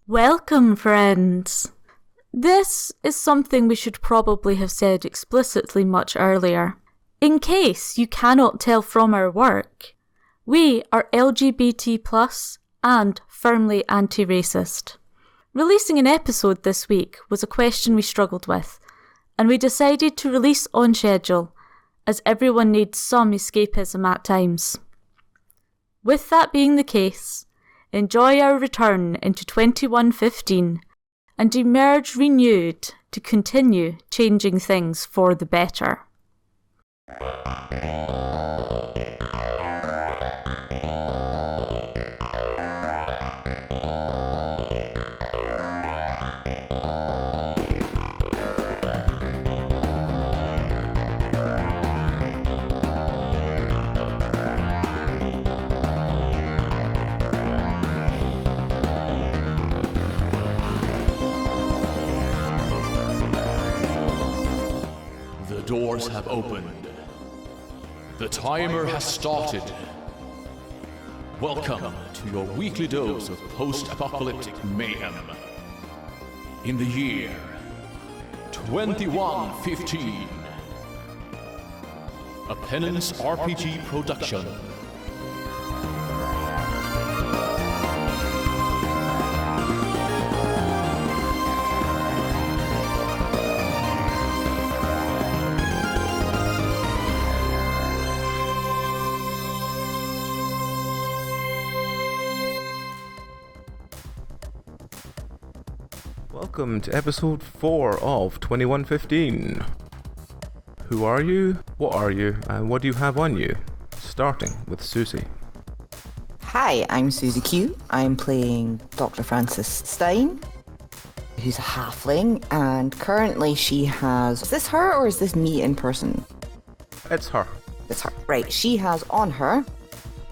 Welcome, friends! This is something we should probably have said explicitly much earlier. In case you cannot tell from our work, we are LGBT+ and firmly anti-racist. Releasing an episode this week was a question we struggled with, and we decided to release on schedule, as everyone needs some escapism at times. With that being the case, enjoy our return into 2115 and emerge renewed to continue changing things for the better. The doors have opened. The timer has started. Welcome to your weekly dose of post-apocalyptic mayhem. In the year 2115, a Penance RPG production. Welcome to episode 4 of 2115. Who are you, what are you, and what do you have on you? Starting with Susie. Hi, I'm Susie Q. I'm playing Dr. Frances Stein, who's a halfling, and currently she has... Is this her or is this me in person? It's her. It's her. Right, she has on her,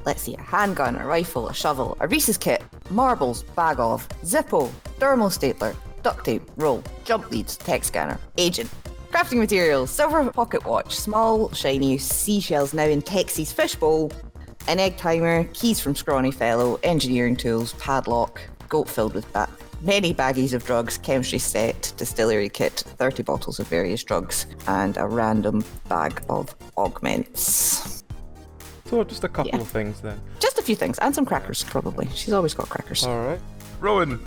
let's see, a handgun, a rifle, a shovel, a Reese's kit, marbles, bag of, Zippo, dermal stapler, duct tape, roll, jump leads, tech scanner, agent, crafting materials, silver pocket watch, small, shiny seashells now in Texie's fishbowl, an egg timer, keys from Scrawny Fellow, engineering tools, padlock, goat filled with many baggies of drugs, chemistry set, distillery kit, 30 bottles of various drugs, and a random bag of augments. So just a couple of things then. Just a few things, and some crackers, probably. She's always got crackers. Alright. Rowan.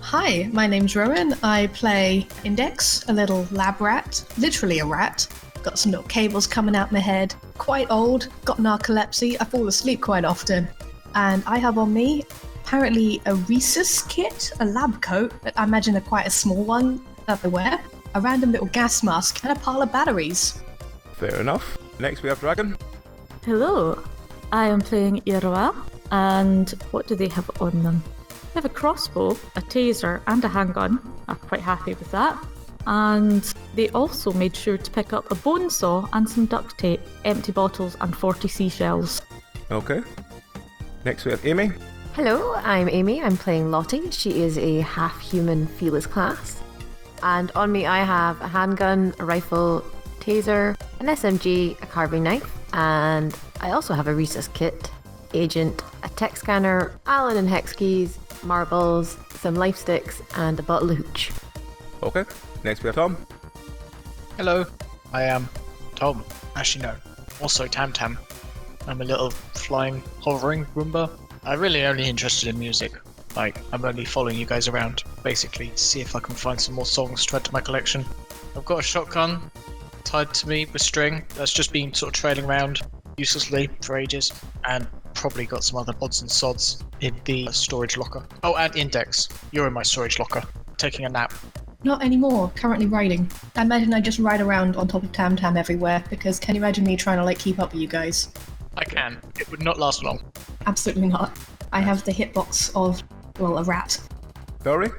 Hi, my name's Rowan. I play Index, a little lab rat, literally a rat. Got some little cables coming out my head. Quite old, got narcolepsy, I fall asleep quite often. And I have on me, apparently a Rhesus kit, a lab coat, I imagine quite a small one that they wear, a random little gas mask, and a pile of batteries. Fair enough. Next we have Dragon. Hello, I am playing Iroa, and what do they have on them? They have a crossbow, a taser, and a handgun. I'm quite happy with that. And they also made sure to pick up a bone saw and some duct tape, empty bottles, and 40 seashells. Okay. Next we have Amy. Hello, I'm Amy. I'm playing Lottie. She is a half-human felis class. And on me I have a handgun, a rifle, taser, an SMG, a carving knife, and I also have a Rhesus kit, agent, a tech scanner, Allen and hex keys, marbles, some life sticks, and a bottle of hooch. Okay. Next we have Tom. Hello, I am Tom. Actually, no. Also Tam Tam. I'm a little flying, hovering Roomba. I'm really only interested in music. Like, I'm only following you guys around, basically, to see if I can find some more songs to add to my collection. I've got a shotgun tied to me with string that's just been sort of trailing around uselessly for ages, and probably got some other odds and sods in the storage locker. Oh, and Index. You're in my storage locker, taking a nap. Not anymore, currently riding. I imagine I just ride around on top of Tam Tam everywhere, because can you imagine me trying to keep up with you guys? I can. It would not last long. Absolutely not. I have the hitbox of, well, a rat. Dory.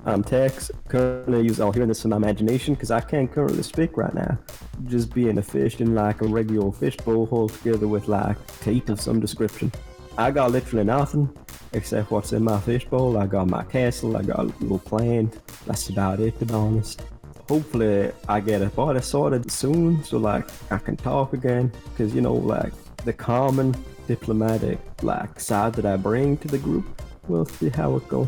I'm Tex. Currently I'll hear this in my imagination because I can't currently speak right now. Just being a fish in like a regular fishbowl hole together with like teeth of some description. I got literally nothing except what's in my fishbowl. I got my castle, I got a little plant. That's about it, to be honest. Hopefully I get a body sorted soon so like I can talk again, because you know, like the common diplomatic like side that I bring to the group We'll see how it goes.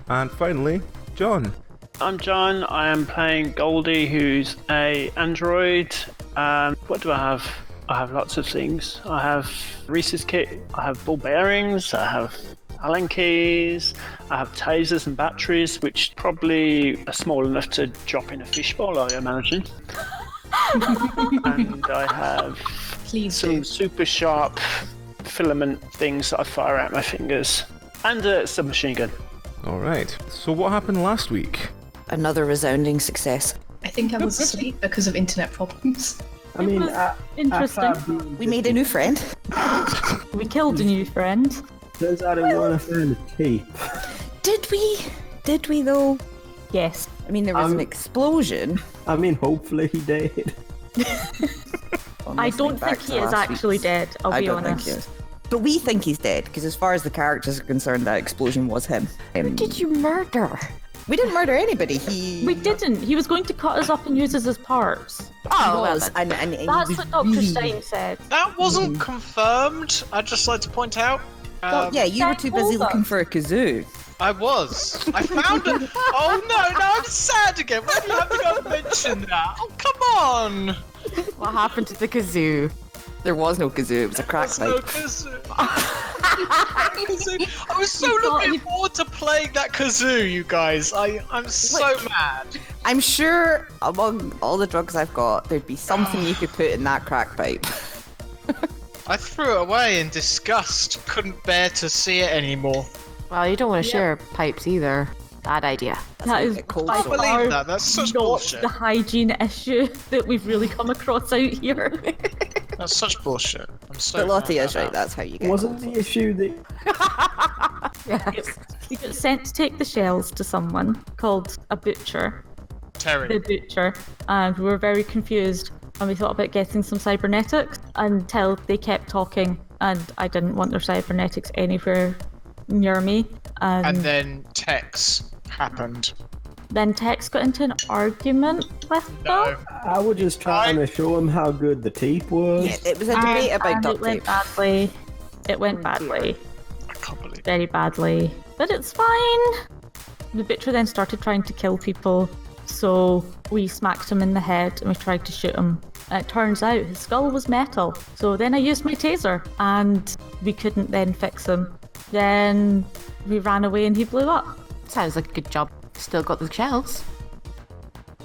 And finally, John. I'm John. I am playing Goldie, who's a android. What do I have? I have lots of things. I have Reese's kit. I have ball bearings. I have Allen keys. I have tasers and batteries, which probably are small enough to drop in a fishbowl, I imagine. And I have some super sharp filament things that I fire out my fingers, and a submachine gun. Alright, so what happened last week? Another resounding success. I think I was asleep because of internet problems. I mean, interesting. We made a new friend. We killed a new friend. Turns out I want to find a tape. Did we? Did we though? Yes. I mean, there was an explosion. I mean, hopefully he did. I don't think he is actually dead, I'll be honest. Think he is. But we think he's dead, because as far as the characters are concerned, that explosion was him. Who did you murder? We didn't murder anybody. We didn't. He was going to cut us up and use us as parts. Oh, well, and that's he was what Dr. really- Stein said. That wasn't confirmed. I'd just like to point out. Yeah, you were too busy looking for a kazoo. I was. I found it. Oh no, now I'm sad again. Why do you have to go and mention that? Oh, come on. What happened to the kazoo? There was no kazoo, it was a crack There's no pipe. kazoo. I was so looking forward to playing that kazoo, you guys. I'm so mad. I'm sure among all the drugs I've got, there'd be something you could put in that crack pipe. I threw it away in disgust. Couldn't bear to see it anymore. Well, you don't want to share pipes either. Bad idea. That is cold. by I believe far that. That's such not bullshit. the hygiene issue that we've really come across out here. That's such bullshit. I'm so But Lottie mad is about right, that's how you get Wasn't cold. the issue that Yes. We got sent to take the shells to someone called a butcher. Terry. The butcher. And we were very confused. And we thought about getting some cybernetics until they kept talking. And I didn't want their cybernetics anywhere near me. And then Tex happened. Then Tex got into an argument with No. them. I was just trying to show him how good the tape was. Yeah, it was a debate about And duct it went tape. badly. It went badly. I can't believe it. Very badly. But it's fine. The butcher then started trying to kill people. So we smacked him in the head and we tried to shoot him. And it turns out his skull was metal. So then I used my taser and we couldn't then fix him. Then we ran away and he blew up. Sounds like a good job. Still got the shells.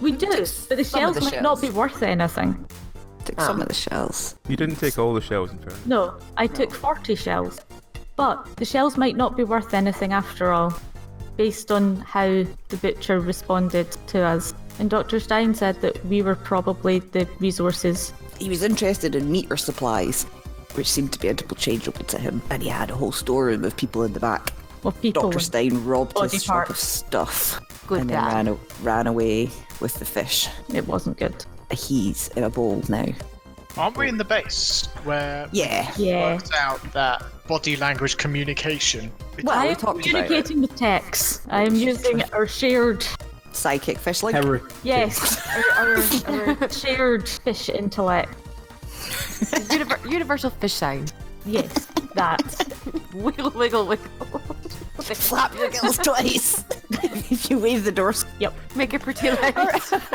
We do, but the some of shells the might shells. not be worth anything. Took some of the shells. You didn't take all the shells in turn. No, I took 40 shells. But the shells might not be worth anything after all, based on how the butcher responded to us. And Dr. Stein said that we were probably the resources. He was interested in meter supplies, which seemed to be interchangeable to him, and he had a whole storeroom of people in the back. Of people. Dr. Stein robbed Body his shop of parts. stuff Good and dad. then ran away with the fish. It wasn't good. He's in a bowl now. Aren't we in the base where Yeah. Yeah. worked out that body language communication? Well, we I'm talked about it. communicating with Tex. I'm using our shared, Psychic fish like. yes, our shared fish intellect. Universal fish sign. Yes, that. Wiggle, wiggle, wiggle. Flap your gills twice if you wave the doors. Yep. Make it pretty light.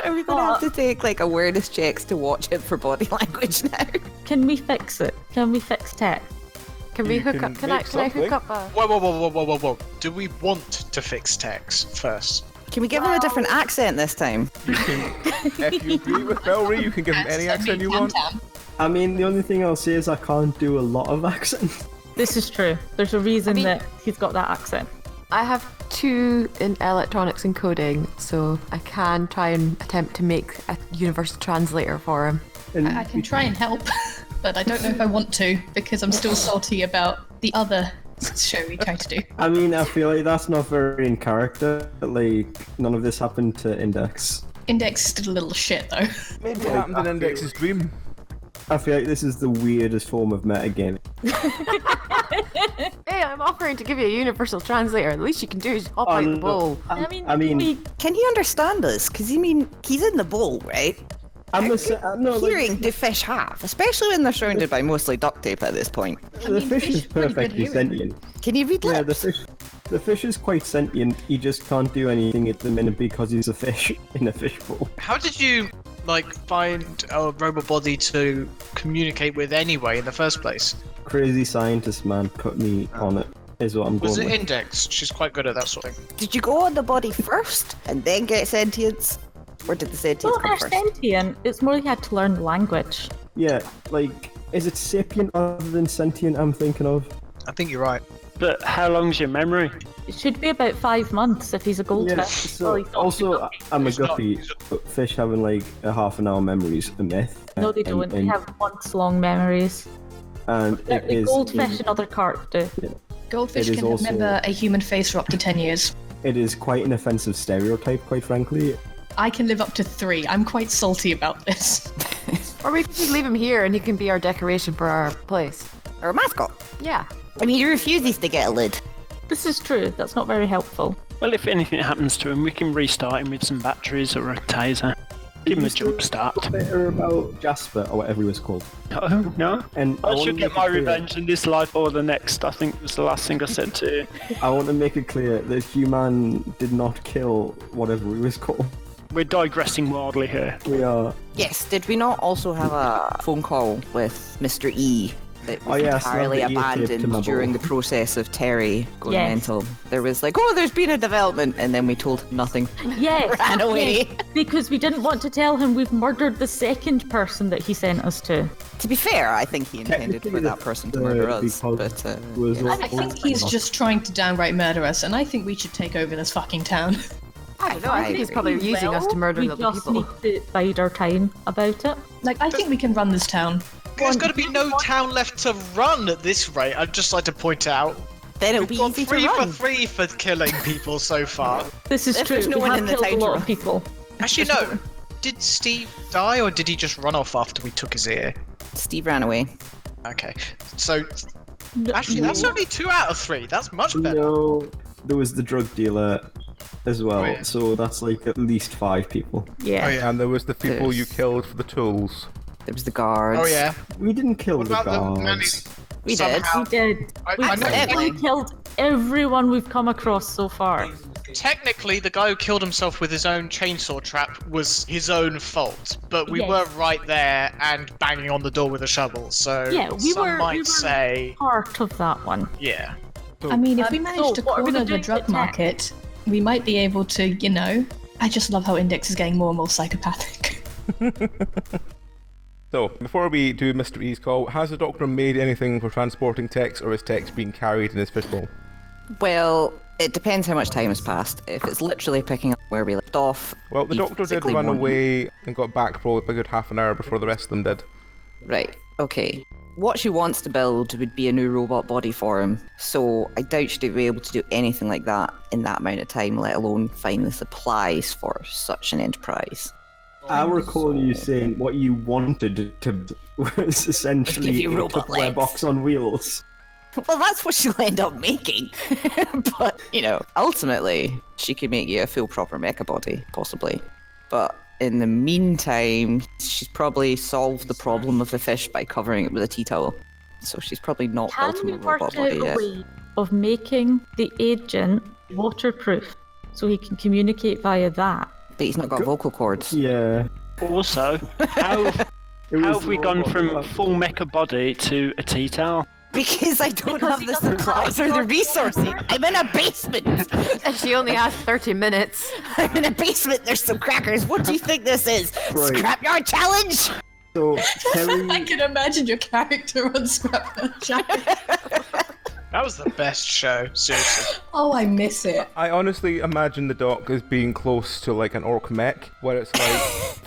Are we gonna have to take like awareness checks to watch him for body language now? Can we fix it? Can we fix Tex? Can we You hook can up? Can I make hook something. up a? Whoa. Do we want to fix Tex first? Can we give him a different accent this time? If you agree with Belry, you can give him any accent you want. I mean, the only thing I'll say is I can't do a lot of accents. This is true. There's a reason that he's got that accent. I have 2 in electronics and coding, so I can try and attempt to make a universal translator for him. And I can try and help, but I don't know if I want to because I'm still salty about the other show we tried to do. I mean, I feel like that's not very in character. Like, none of this happened to Index. Index is still a little shit though. Maybe it happened in Index's dream. I feel like this is the weirdest form of metagaming. Hey, I'm offering to give you a universal translator. The least you can do is hop out the no. bowl. I mean, I mean- we, Can he understand us? Because he's in the bowl, right? hearing do fish have, especially when they're surrounded by mostly duct tape at this point? The fish is perfectly sentient. Can you read lips? Yeah, the fish is quite sentient. He just can't do anything at the minute because he's a fish in a fishbowl. How did you find a robot body to communicate with anyway in the first place? Crazy scientist man put me on it. Is what I'm going Was it with. Index? She's quite good at that sort of thing. Did you go on the body first and then get sentience? Or did the sentience Well, come they're first? sentient. It's more you had to learn the language. Yeah, is it sapient other than sentient I'm thinking of? I think you're right. But how long's your memory? It should be about 5 months if he's a goldfish. Yeah, Well, so he's not also a guppy. I'm a He's not- guppy, but fish having a half an hour memory is a myth. No, they don't. They have months-long memories. And it The is goldfish and other carp do. Goldfish It is can also- remember a human face for up to 10 years. It is quite an offensive stereotype, quite frankly. I can live up to 3. I'm quite salty about this. Or we could just leave him here and he can be our decoration for our place. Or a mascot? Yeah. I mean, he refuses to get a lid. This is true. That's not very helpful. Well, if anything happens to him, we can restart him with some batteries or a taser. Give him a jump start. Better about Jasper or whatever he was called. No, no. And I want should to get make my it clear- revenge in this life or the next, I think was the last thing I said to you. I want to make it clear that human did not kill whatever he was called. We're digressing wildly here. We are. Yes, did we not also have a phone call with Mr. E that was yes, entirely the E taped to my abandoned during the ball. process of Terry going Yes. mental? There was there's been a development, and then we told nothing. Yes. Ran away. yes, because we didn't want to tell him we've murdered the second person that he sent us to. To be fair, I think he intended for that person to murder us, but I think he's just trying to downright murder us, and I think we should take over this fucking town. I don't know, I think he's probably using us to murder we the other just people. need to bide our time about it. I think we can run this town. There's got to be no town left to run at this rate. I'd just like to point out. then it'll We've be gone easy to 3 for run. 3 for killing people so far. This is If true. there's no we one have in the killed town a to lot run. of people. Actually, no. Did Steve die or did he just run off after we took his ear? Steve ran away. Okay, so actually, that's only 2 out of 3. That's much better. No, there was the drug dealer as well, Oh, yeah. so that's at least 5 people. Yeah. Oh yeah. And there was the people you Yes. killed for the tools. There was the guards. Oh yeah. We didn't kill What the about the man guards. We did. somehow- We did. I We've know. definitely killed everyone we've come across so far. Technically, the guy who killed himself with his own chainsaw trap was his own fault, but we Yes. were right there and banging on the door with a shovel. So Yeah, we some were- might we were- say, Part of that one. yeah. I mean, if we so manage to what are we corner gonna the do with drug the tech? market, we might be able to, I just love how Index is getting more and more psychopathic. So, before we do Mr. E's call, has the Doctor made anything for transporting Tex, or is Tex being carried in his fishbowl? Well, it depends how much time has passed. If it's literally picking up where we left off. Well, the he Doctor did physically run won't- away and got back probably a good half an hour before the rest of them did. Right, okay. What she wants to build would be a new robot body for him, so I doubt she'd be able to do anything like that in that amount of time, let alone find the supplies for such an enterprise. I recall you saying what you wanted to was essentially Give you a robot Tupperware legs. box on wheels. Well, that's what she'll end up making. But, ultimately, she could make you a full proper mecha body, possibly. But in the meantime, she's probably solved the problem of the fish by covering it with a tea towel. So she's probably not Can built we a work robot out body a yet. way of making the agent waterproof so he can communicate via that? But he's not got vocal cords. Yeah. Also, how have we gone from full mecha body to a tea towel? Because I don't Because have he the doesn't supplies have or the the resources. I'm in a basement. And she only has 30 minutes. I'm in a basement. There's some crackers. What do you think this is? Right. Scrapyard challenge? So I Terry, can imagine your character on Scrapyard. That was the best show, seriously. Oh, I miss it. I honestly imagine the Doc as being close to like an orc mech, where it's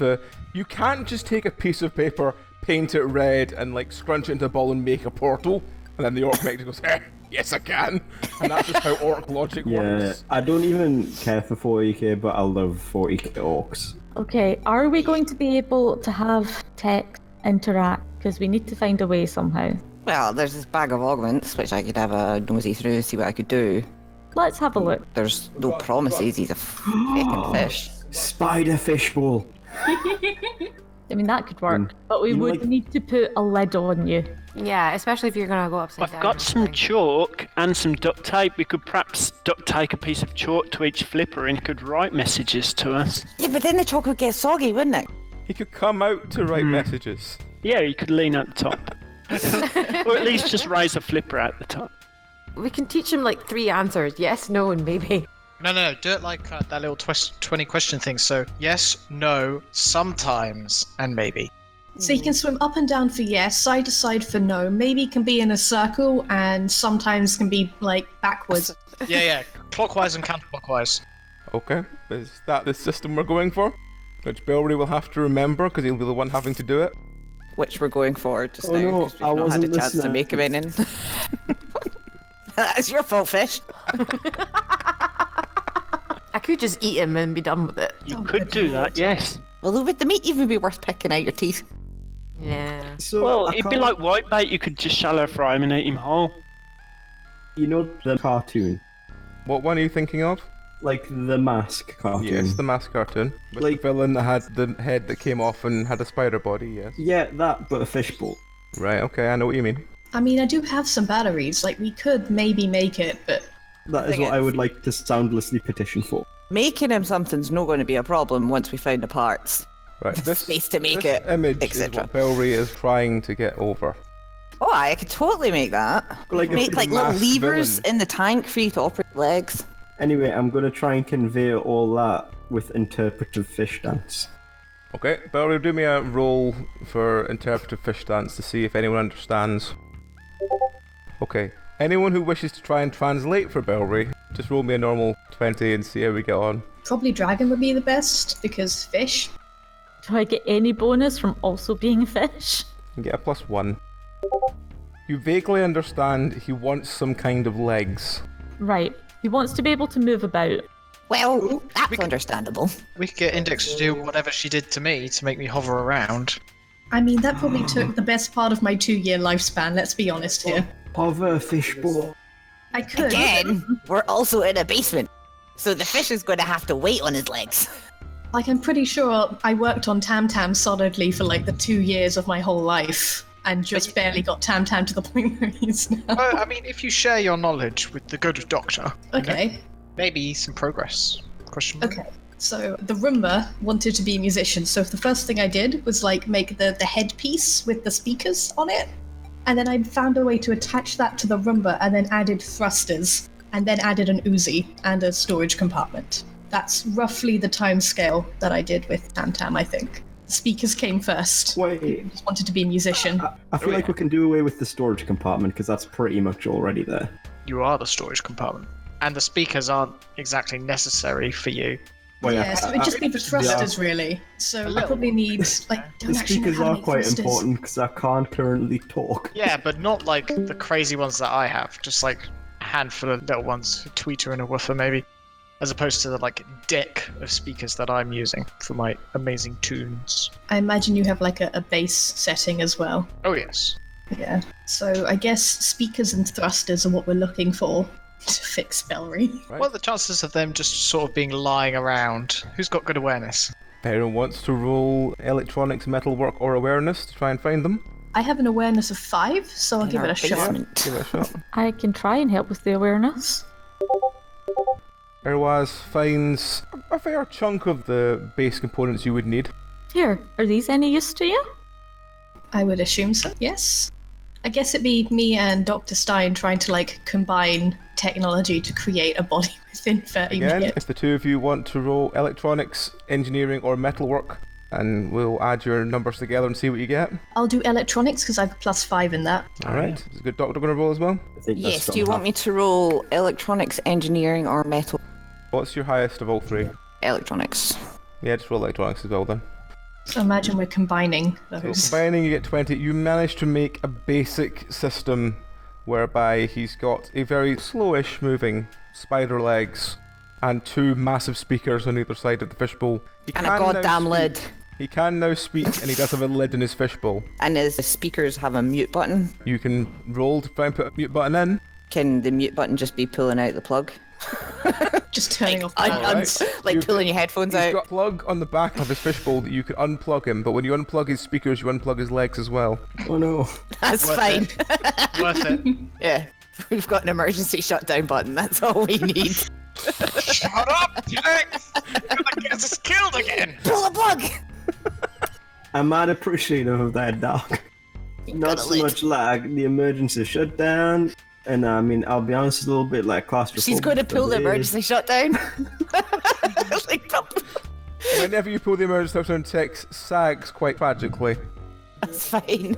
like you can't just take a piece of paper, paint it red, and like scrunch it into a ball and make a portal, and then the orc mech just goes, yes I can, and that's just how orc logic yeah, works. I don't even care for 40k, but I love 40k orcs. Okay, are we going to be able to have Tex interact? Because we need to find a way somehow. Well, there's this bag of augments, which I could have a nosy through, see what I could do. Let's have a look. There's no promises, he's a fucking fish. Spider fishbowl. I mean, that could work, but we You know, would like- need to put a lid on you. Yeah, especially if you're gonna go upside down. I've got some chalk and some duct tape. We could perhaps duct tape a piece of chalk to each flipper and could write messages to us. Yeah, but then the chalk would get soggy, wouldn't it? He could come out to write messages. Yeah, you could lean at the top. Or at least just raise a flipper at the top. We can teach him like 3 answers: yes, no, and maybe. No, do it like that little 20 question thing. So, yes, no, sometimes, and maybe. So you can swim up and down for yes, side to side for no, maybe can be in a circle, and sometimes can be like backwards. Yeah, clockwise and counterclockwise. Okay, is that the system we're going for? Which Belry will have to remember because he'll be the one having to do it. Which we're going for just Oh, now, no, because I we've not had a wasn't chance to listening. make him in. That's your fault, Fish. I could just eat him and be done with it. You could do that, yes. Although with the meat, it would be worth picking out your teeth. Yeah. So Well, I it'd be can't- like whitebait. You could just shallow fry him and eat him whole. You know the cartoon? What one are you thinking of? Like the Mask cartoon? Yes, the mask cartoon. With Like- the villain that had the head that came off and had a spider body, yes. Yeah, that, but a fishbowl. Right, okay, I know what you mean. I mean, I do have some batteries. Like, we could maybe make it, but That is Thing what I is- would like to soundlessly petition for. Making him something's not going to be a problem once we find the parts. Right, this, Space to make this it, image is etc. what Belry is trying to get over. Oh, I could totally make that. Like a Make like little masked levers villain. in the tank for you to operate legs. Anyway, I'm going to try and convey all that with interpretive fish dance. Okay, Belry, do me a roll for interpretive fish dance to see if anyone understands. Okay, anyone who wishes to try and translate for Belry, just roll me a normal 20 and see how we get on. probably dragon would be the best, because fish. Do I get any bonus from also being a fish? You get a +1. You vaguely understand he wants some kind of legs. Right. He wants to be able to move about. Well, that's understandable. We could get Index to do whatever she did to me to make me hover around. I mean, that probably took the best part of my 2-year lifespan, let's be honest here. Hover fishbowl. I could. Again, we're also in a basement, so the fish is going to have to wait on his legs. Like, I'm pretty sure I worked on Tam Tam solidly for like the 2 years of my whole life, and just barely got Tam Tam to the point where he is now. I mean, if you share your knowledge with the good doctor, Okay, maybe some progress. Question mark? okay. So the Roomba wanted to be a musician, so the first thing I did was like make the headpiece with the speakers on it, and then I found a way to attach that to the Roomba, and then added thrusters, and then added an Uzi and a storage compartment. That's roughly the time scale that I did with Tam Tam, I think. The speakers came first. Wait, Just wanted to be a musician. I feel like we can do away with the storage compartment because that's pretty much already there. You are the storage compartment. And the speakers aren't exactly necessary for you. Well, Yeah, so it'd just be the thrusters, really. So I probably need, like, The don't actually know speakers how to are make quite thrusters. important because I can't currently talk. Yeah, but not like the crazy ones that I have. Just like a handful of little ones, a tweeter and a woofer maybe. As opposed to the like deck of speakers that I'm using for my amazing tunes. I imagine you have, like, a bass setting as well. Oh yes. Yeah. So I guess speakers and thrusters are what we're looking for to fix Bellery. Right. What are the chances of them just sort of being lying around? Who's got good awareness? Anyone wants to roll electronics, metalwork, or awareness to try and find them? I have an awareness of 5, so I'll In give it our a shot. basement. Give it a shot. I can try and help with the awareness. Erwaz finds a fair chunk of the base components you would need. Here, are these any use to you? I would assume so, yes. I guess it'd be me and Dr. Stein trying to, like, combine technology to create a body within 30 Again, minutes. if the two of you want to roll electronics, engineering, or metalwork, and we'll add your numbers together and see what you get. I'll do electronics because I have +5 in that. Alright, is a good doctor going to roll as well? I think Yes, do you want me to roll electronics, engineering, or metal? What's your highest of all three? Electronics. Yeah, just roll electronics as well then. So imagine we're combining So those. combining, you get 20. You manage to make a basic system whereby he's got a very slowish moving spider legs and 2 massive speakers on either side of the fishbowl. He And a can now goddamn speak. lid. He can now speak, and he does have a lid in his fishbowl. And does the speakers have a mute button? You can roll to try and put a mute button in. Can the mute button just be pulling out the plug? Just turning off the Alright. Like You've- pulling your headphones He's out. got a plug on the back of his fishbowl that you could unplug him, but when you unplug his speakers, you unplug his legs as well. Oh no. That's Worth fine. Worth it. Yeah. We've got an emergency shutdown button. That's all we need. Shut up, Tex! You're gonna get us killed again! Pull the plug! I'm not appreciative of that, Doc. Not so much like the emergency shutdown, and I mean, I'll be honest, it's a little bit like claustrophobic. She's going to pull the but emergency shutdown. Like, Whenever you pull the emergency shutdown, Tex sags quite tragically. that's fine.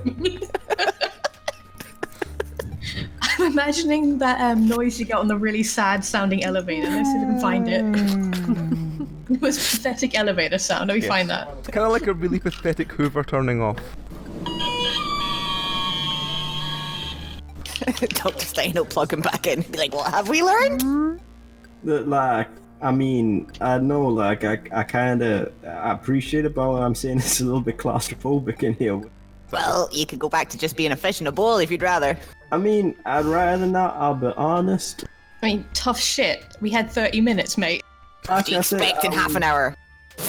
I'm imagining that noise you get on the really sad sounding elevator. Let's see if we can find it. The most pathetic elevator sound. Let me find that. It's kind of like a really pathetic Hoover turning off. Dr. Stein will plug him back in. Be like, what have we learned? That, like, I mean, I know, like, I kind of appreciate it, but what I'm saying it's a little bit claustrophobic in here. Well, you could go back to just being a fish in a bowl if you'd rather. I mean, I'd rather not, I'll be honest. I mean, tough shit. We had 30 minutes, mate. Like I said, Expect in half an hour.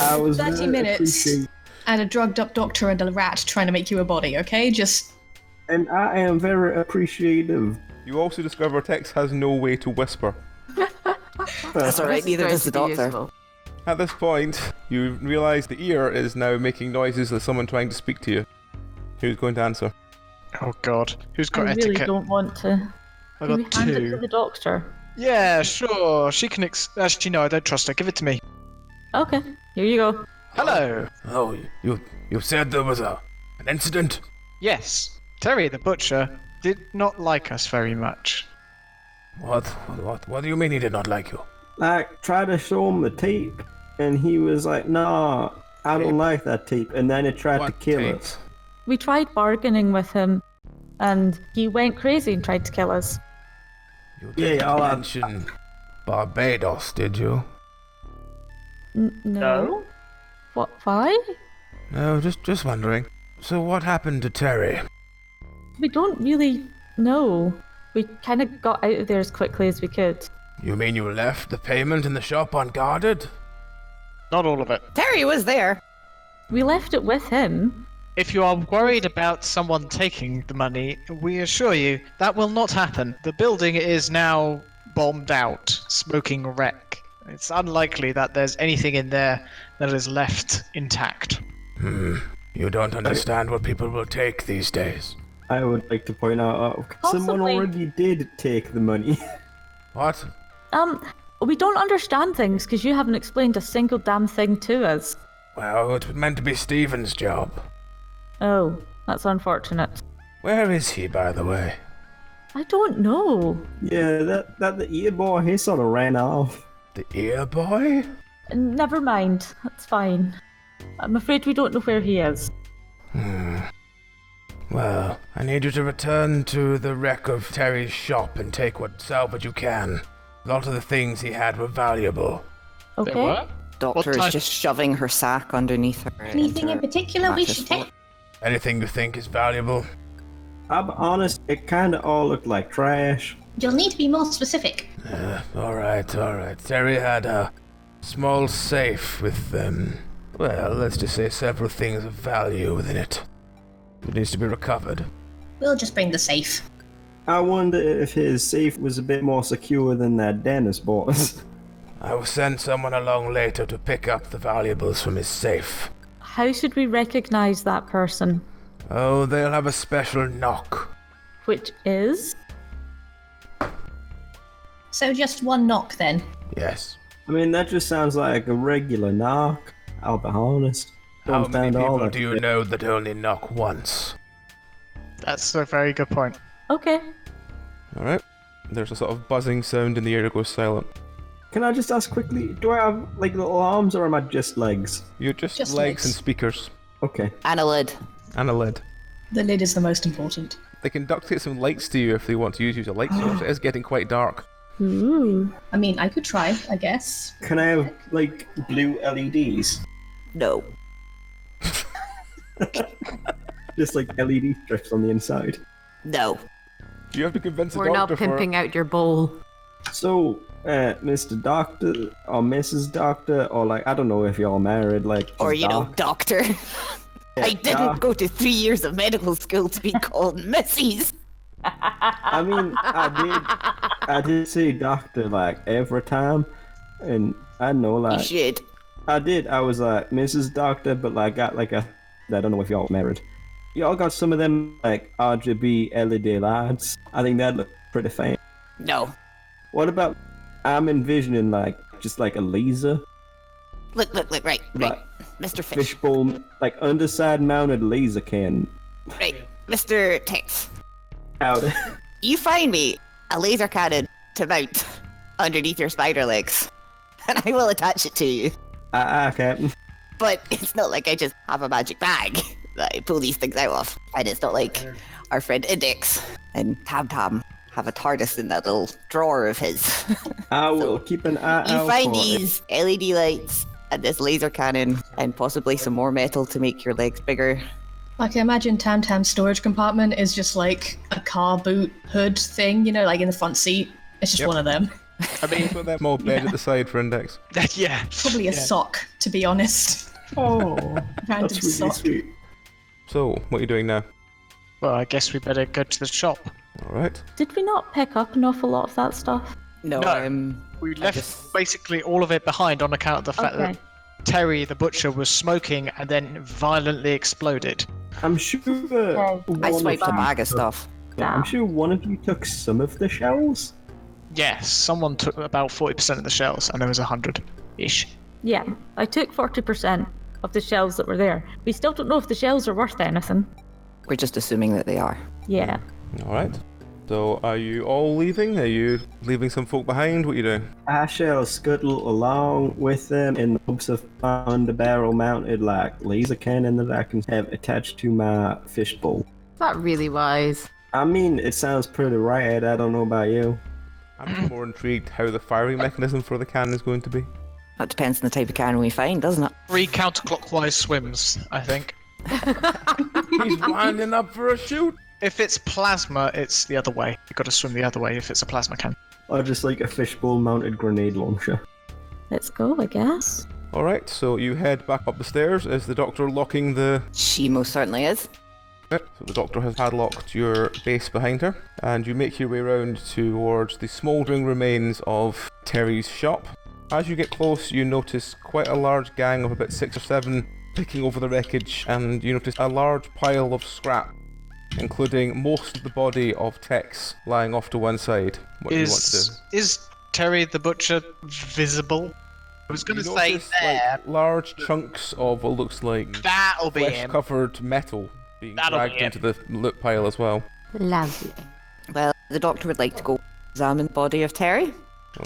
I was 30 very minutes. appreciative. And a drugged up doctor and a rat trying to make you a body, okay? Just... And I am very appreciative. You also discover Tex has no way to whisper. That's alright, neither does the doctor. At this point, you realise the ear is now making noises as someone trying to speak to you. Who's going to answer? Oh god. Who's got I really etiquette? don't want to. I Can we got hand it to two. the doctor? Yeah, sure. She can actually, no, I don't trust her. Give it to me. Okay, here you go. Hello. Oh, you said there was an incident? Yes. Terry the butcher did not like us very much. What do you mean he did not like you? Like, try to show him the tape, and he was like, nah, I don't like that tape, and then he tried to kill tape? us. We tried bargaining with him, and he went crazy and tried to kill us. You Yeah, didn't I'll mention Barbados, did you? No? What, why? No, just wondering. So what happened to Terry? We don't really know. We kind of got out of there as quickly as we could. You mean you left the payment in the shop unguarded? Not all of it. Terry was there. We left it with him. If you are worried about someone taking the money, we assure you that will not happen. The building is now bombed out, smoking wreck. It's unlikely that there's anything in there that is left intact. You don't understand what people will take these days. I would like to point out, someone Possibly. already did take the money. What? We don't understand things because you haven't explained a single damn thing to us. Well, it was meant to be Stephen's job. Oh, that's unfortunate. Where is he, by the way? I don't know. Yeah, that the ear boy, he sort of ran off. The ear boy? Never mind, that's fine. I'm afraid we don't know where he is. Well, I need you to return to the wreck of Terry's shop and take what salvage you can. A lot of the things he had were valuable. Okay? There were? Doctor type- is just shoving her sack underneath her. Anything in particular we should take? Anything you think is valuable? I'll be honest, it kind of all looked like trash. You'll need to be more specific. Alright. Terry had a small safe with, well, let's just say several things of value within it. It needs to be recovered. We'll just bring the safe. I wonder if his safe was a bit more secure than that Dennis boss. I will send someone along later to pick up the valuables from his safe. How should we recognize that person? Oh, they'll have a special knock. Which is? So just one knock then. Yes. I mean, that just sounds like a regular knock. I'll be honest. How Don't many stand all people that do you shit. know that only knock once? That's a very good point. Okay. Alright. There's a sort of buzzing sound and the area goes silent. Can I just ask quickly, do I have like little arms or am I just legs? You're just Just legs legs. and speakers. Okay. And a lid. And a lid. The lid is the most important. They can duct tape some lights to you if they want to use you as a light source. It is getting quite dark. Ooh. I mean, I could try, I guess. Can I have like blue LEDs? No. Just like LED strips on the inside. No. You have to convince the We're not doctor pimping out your bowl. So, Mr. Doctor or Mrs. Doctor, or like, I don't know if y'all married, like, Or, just doctor. I didn't doc. go to 3 years of medical school to be called Mrs. I mean, I did say doctor like every time, and I know You like should. I did. I was like Mrs. Doctor, but like got like a. I don't know if y'all married. Y'all got some of them like RGB LED lights. I think that looked pretty fancy. No. What about? I'm envisioning like just like a laser, Look, right. like Mr. Fish. fishbowl, like underside mounted laser cannon. Right. Mr. Tex. Out. You find me a laser cannon to mount underneath your spider legs, and I will attach it to you. Captain. But it's not like I just have a magic bag that I pull these things out of. And it's not like our friend Index and Tam have a TARDIS in that little drawer of his. I will keep an eye out. You find for it. these LED lights and this laser cannon and possibly some more metal to make your legs bigger. Like, I imagine Tam Tam's storage compartment is just like a car boot hood thing, like in the front seat. It's just one of them. I mean, put that small bed at the side for Index. Yeah. Probably a sock, to be honest. Oh, Random that's really sock. sweet. So, what are you doing now? Well, I guess we better go to the shop. Alright. Did we not pick up an awful lot of that stuff? No, No. We left basically all of it behind on account of the fact that Terry the butcher was smoking and then violently exploded. I'm sure. I swiped a one of bag you of took- stuff. I'm sure one of you took some of the shells. Yes, someone took about 40% of the shells, and there was 100-ish. Yeah, I took 40% of the shells that were there. We still don't know if the shells are worth anything. We're just assuming that they are. Yeah. Alright. So, are you all leaving? Are you leaving some folk behind? What are you doing? I shall scuttle along with them in the hopes of finding the barrel mounted like laser cannon that I can have attached to my fishbowl. Not really wise. I mean, it sounds pretty right. I don't know about you. I'm more intrigued how the firing mechanism for the cannon is going to be. That depends on the type of cannon we find, doesn't it? 3 counterclockwise swims, I think. He's winding up for a shoot! If it's plasma, it's the other way. You've got to swim the other way if it's a plasma cannon. Or just like a fishbowl mounted grenade launcher. Let's go, I guess. Alright, so you head back up the stairs. Is the doctor locking the... She most certainly is. Okay, so the doctor has padlocked your base behind her, and you make your way around towards the smouldering remains of Terry's shop. As you get close, you notice quite a large gang of about 6 or 7 picking over the wreckage, and you notice a large pile of scrap, including most of the body of Tex lying off to one side. What do you want to do? Is Terry the butcher visible? I was going to You say notice, there. like, large chunks of what looks like That'll be him. flesh-covered metal being That'll be dragged into the loot pile as well. Lovely. Well, the doctor would like to go examine the body of Terry.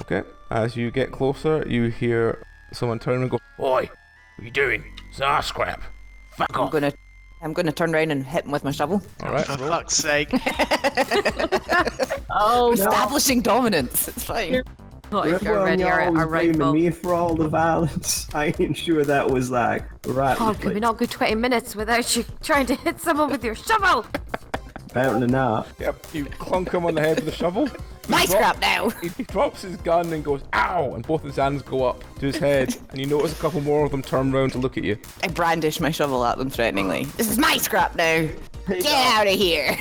Okay. As you get closer, you hear someone turn and go, "Oi, what are you doing? It's our scrap. Fuck off." I'm gonna turn around and hit him with my shovel. Alright, For roll. fuck's sake. Oh, Establishing dominance. It's fine. What if you're Everyone ready y'all a was blaming rifle? me for all the violence. I ain't sure that was like right. God, could we not go 20 minutes without you trying to hit someone with your shovel? Apparently not. Yep, you clunk him on the head with a shovel. My scrap now. He drops his gun and goes, "Ow!" And both his hands go up to his head, and you notice a couple more of them turn around to look at you. I brandish my shovel at them threateningly. This is my scrap now. Hey, Get out of here.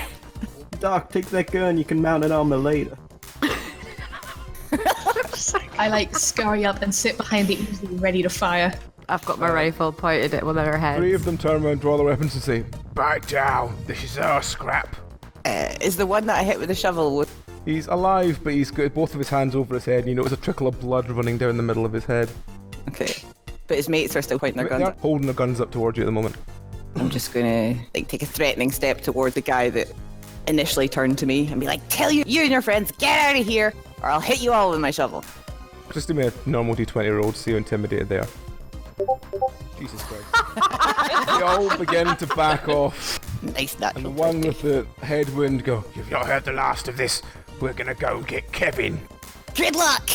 Doc, take that gun. You can mount it on me later. I scurry up and sit behind the easel ready to fire. I've got my rifle pointed at one of their heads. 3 of them turn around, draw their weapons, and say, "Back down. This is our scrap." Is the one that I hit with the shovel He's alive, but he's got both of his hands over his head, and you notice a trickle of blood running down the middle of his head. okay? But his mates are still pointing their guns. They're holding their guns up towards you at the moment. I'm just gonna take a threatening step toward the guy that initially turned to me and be like, "Tell you and your friends, get out of here, or I'll hit you all with my shovel." Just do me a normal D20 roll to see how intimidated they are. Jesus Christ. They all begin to back off. Nice And natural. the one 20. with the headwind go, "You've not heard the last of this. We're gonna go and get Kevin." Good luck.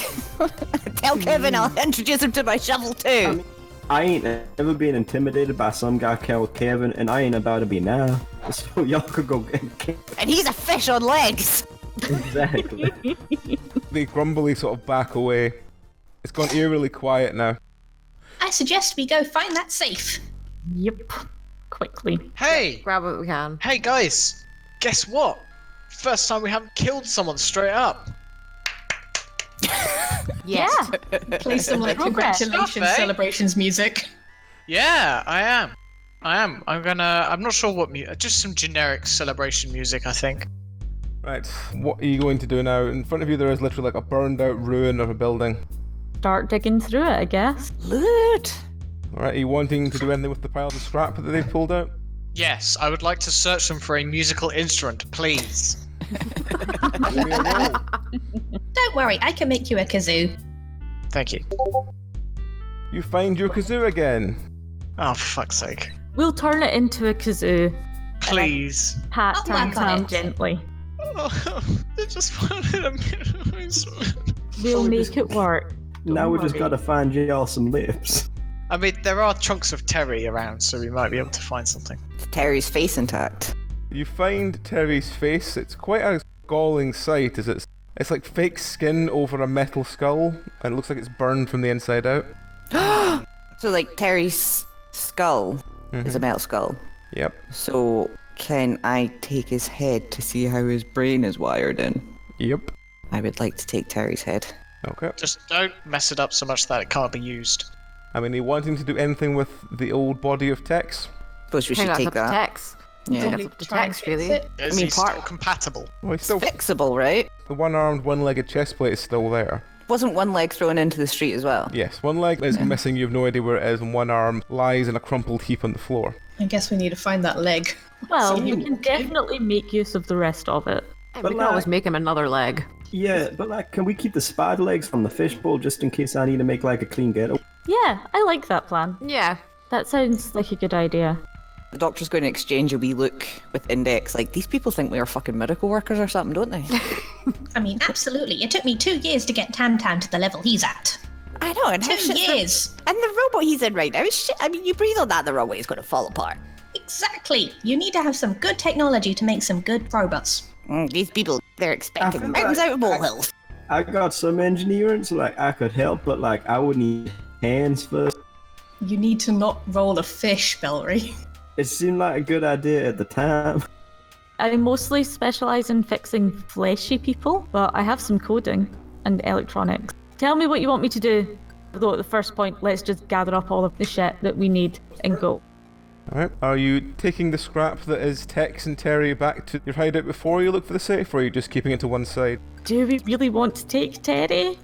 Tell Kevin I'll introduce him to my shovel too. I ain't ever been intimidated by some guy called Kevin, and I ain't about to be now. So y'all could go get Kevin. And he's a fish on legs. Exactly. They grumbly sort of back away. It's gone eerily quiet now. I suggest we go find that safe. Yep. Quickly. Hey! Grab what we can. Hey guys! Guess what? First time we haven't killed someone straight up. Yes. Play some like Progress. congratulations Stuff, eh? celebrations music. Yeah, I am. I'm not sure what just some generic celebration music, I think. Right, what are you going to do now? In front of you there is literally like a burned out ruin of a building. Start digging through it, I guess. Loot! Alright, are you wanting to do anything with the piles of scrap that they've pulled out? Yes, I would like to search them for a musical instrument, please. Give me a roll. Don't worry, I can make you a kazoo. Thank you. You find your kazoo again. Oh, for fuck's sake. We'll turn it into a kazoo. Please. Pat I'll Tam work on Tam it. gently. Oh, they just wanted a We'll we make just- it work. Now we just worry. gotta find y'all some lips. I mean, there are chunks of Terry around, so we might be able to find something. Is Terry's face intact? You find Terry's face. It's quite a galling sight as it's like fake skin over a metal skull and it looks like it's burned from the inside out. So, like, Terry's skull is a metal skull. Yep. So, can I take his head to see how his brain is wired in? Yep. I would like to take Terry's head. Okay. Just don't mess it up so much that it can't be used. I mean, are you wanting to do anything with the old body of Tex? Suppose we I think should that's take up to that. Tex. Yeah. That's up to Try and Tex, fix really. it. Is mean, he still part- compatible? Well, he's still Fixable, right? the one-armed, one-legged chest plate is still there. Wasn't one leg thrown into the street as well? Yes, one leg is missing. You have no idea where it is, and one arm lies in a crumpled heap on the floor. I guess we need to find that leg. Well, So we you- can definitely make use of the rest of it. And But we can always like- make him another leg. Yeah, but like, can we keep the spider legs from the fishbowl just in case I need to make like a clean ghetto? Yeah, I like that plan. Yeah. That sounds like a good idea. The doctor's going to exchange a wee look with Index. Like, these people think we are fucking miracle workers or something, don't they? I mean, absolutely. It took me 2 years to get Tam Tam to the level he's at. I know, and 2 years. And the robot he's in right now is shit. I mean, you breathe on that the wrong way, it's going to fall apart. Exactly. You need to have some good technology to make some good robots. These people, they're expecting feel mountains like out of molehills. I got some engineering, so like I could help, but like I would need hands first. You need to not roll a fish, Bellery. It seemed like a good idea at the time. I mostly specialise in fixing fleshy people, but I have some coding and electronics. Tell me what you want me to do. Though at the first point, let's just gather up all of the shit that we need and go. Alright, are you taking the scrap that is Tex and Terry back to your hideout before you look for the safe, or are you just keeping it to one side? Do we really want to take Terry?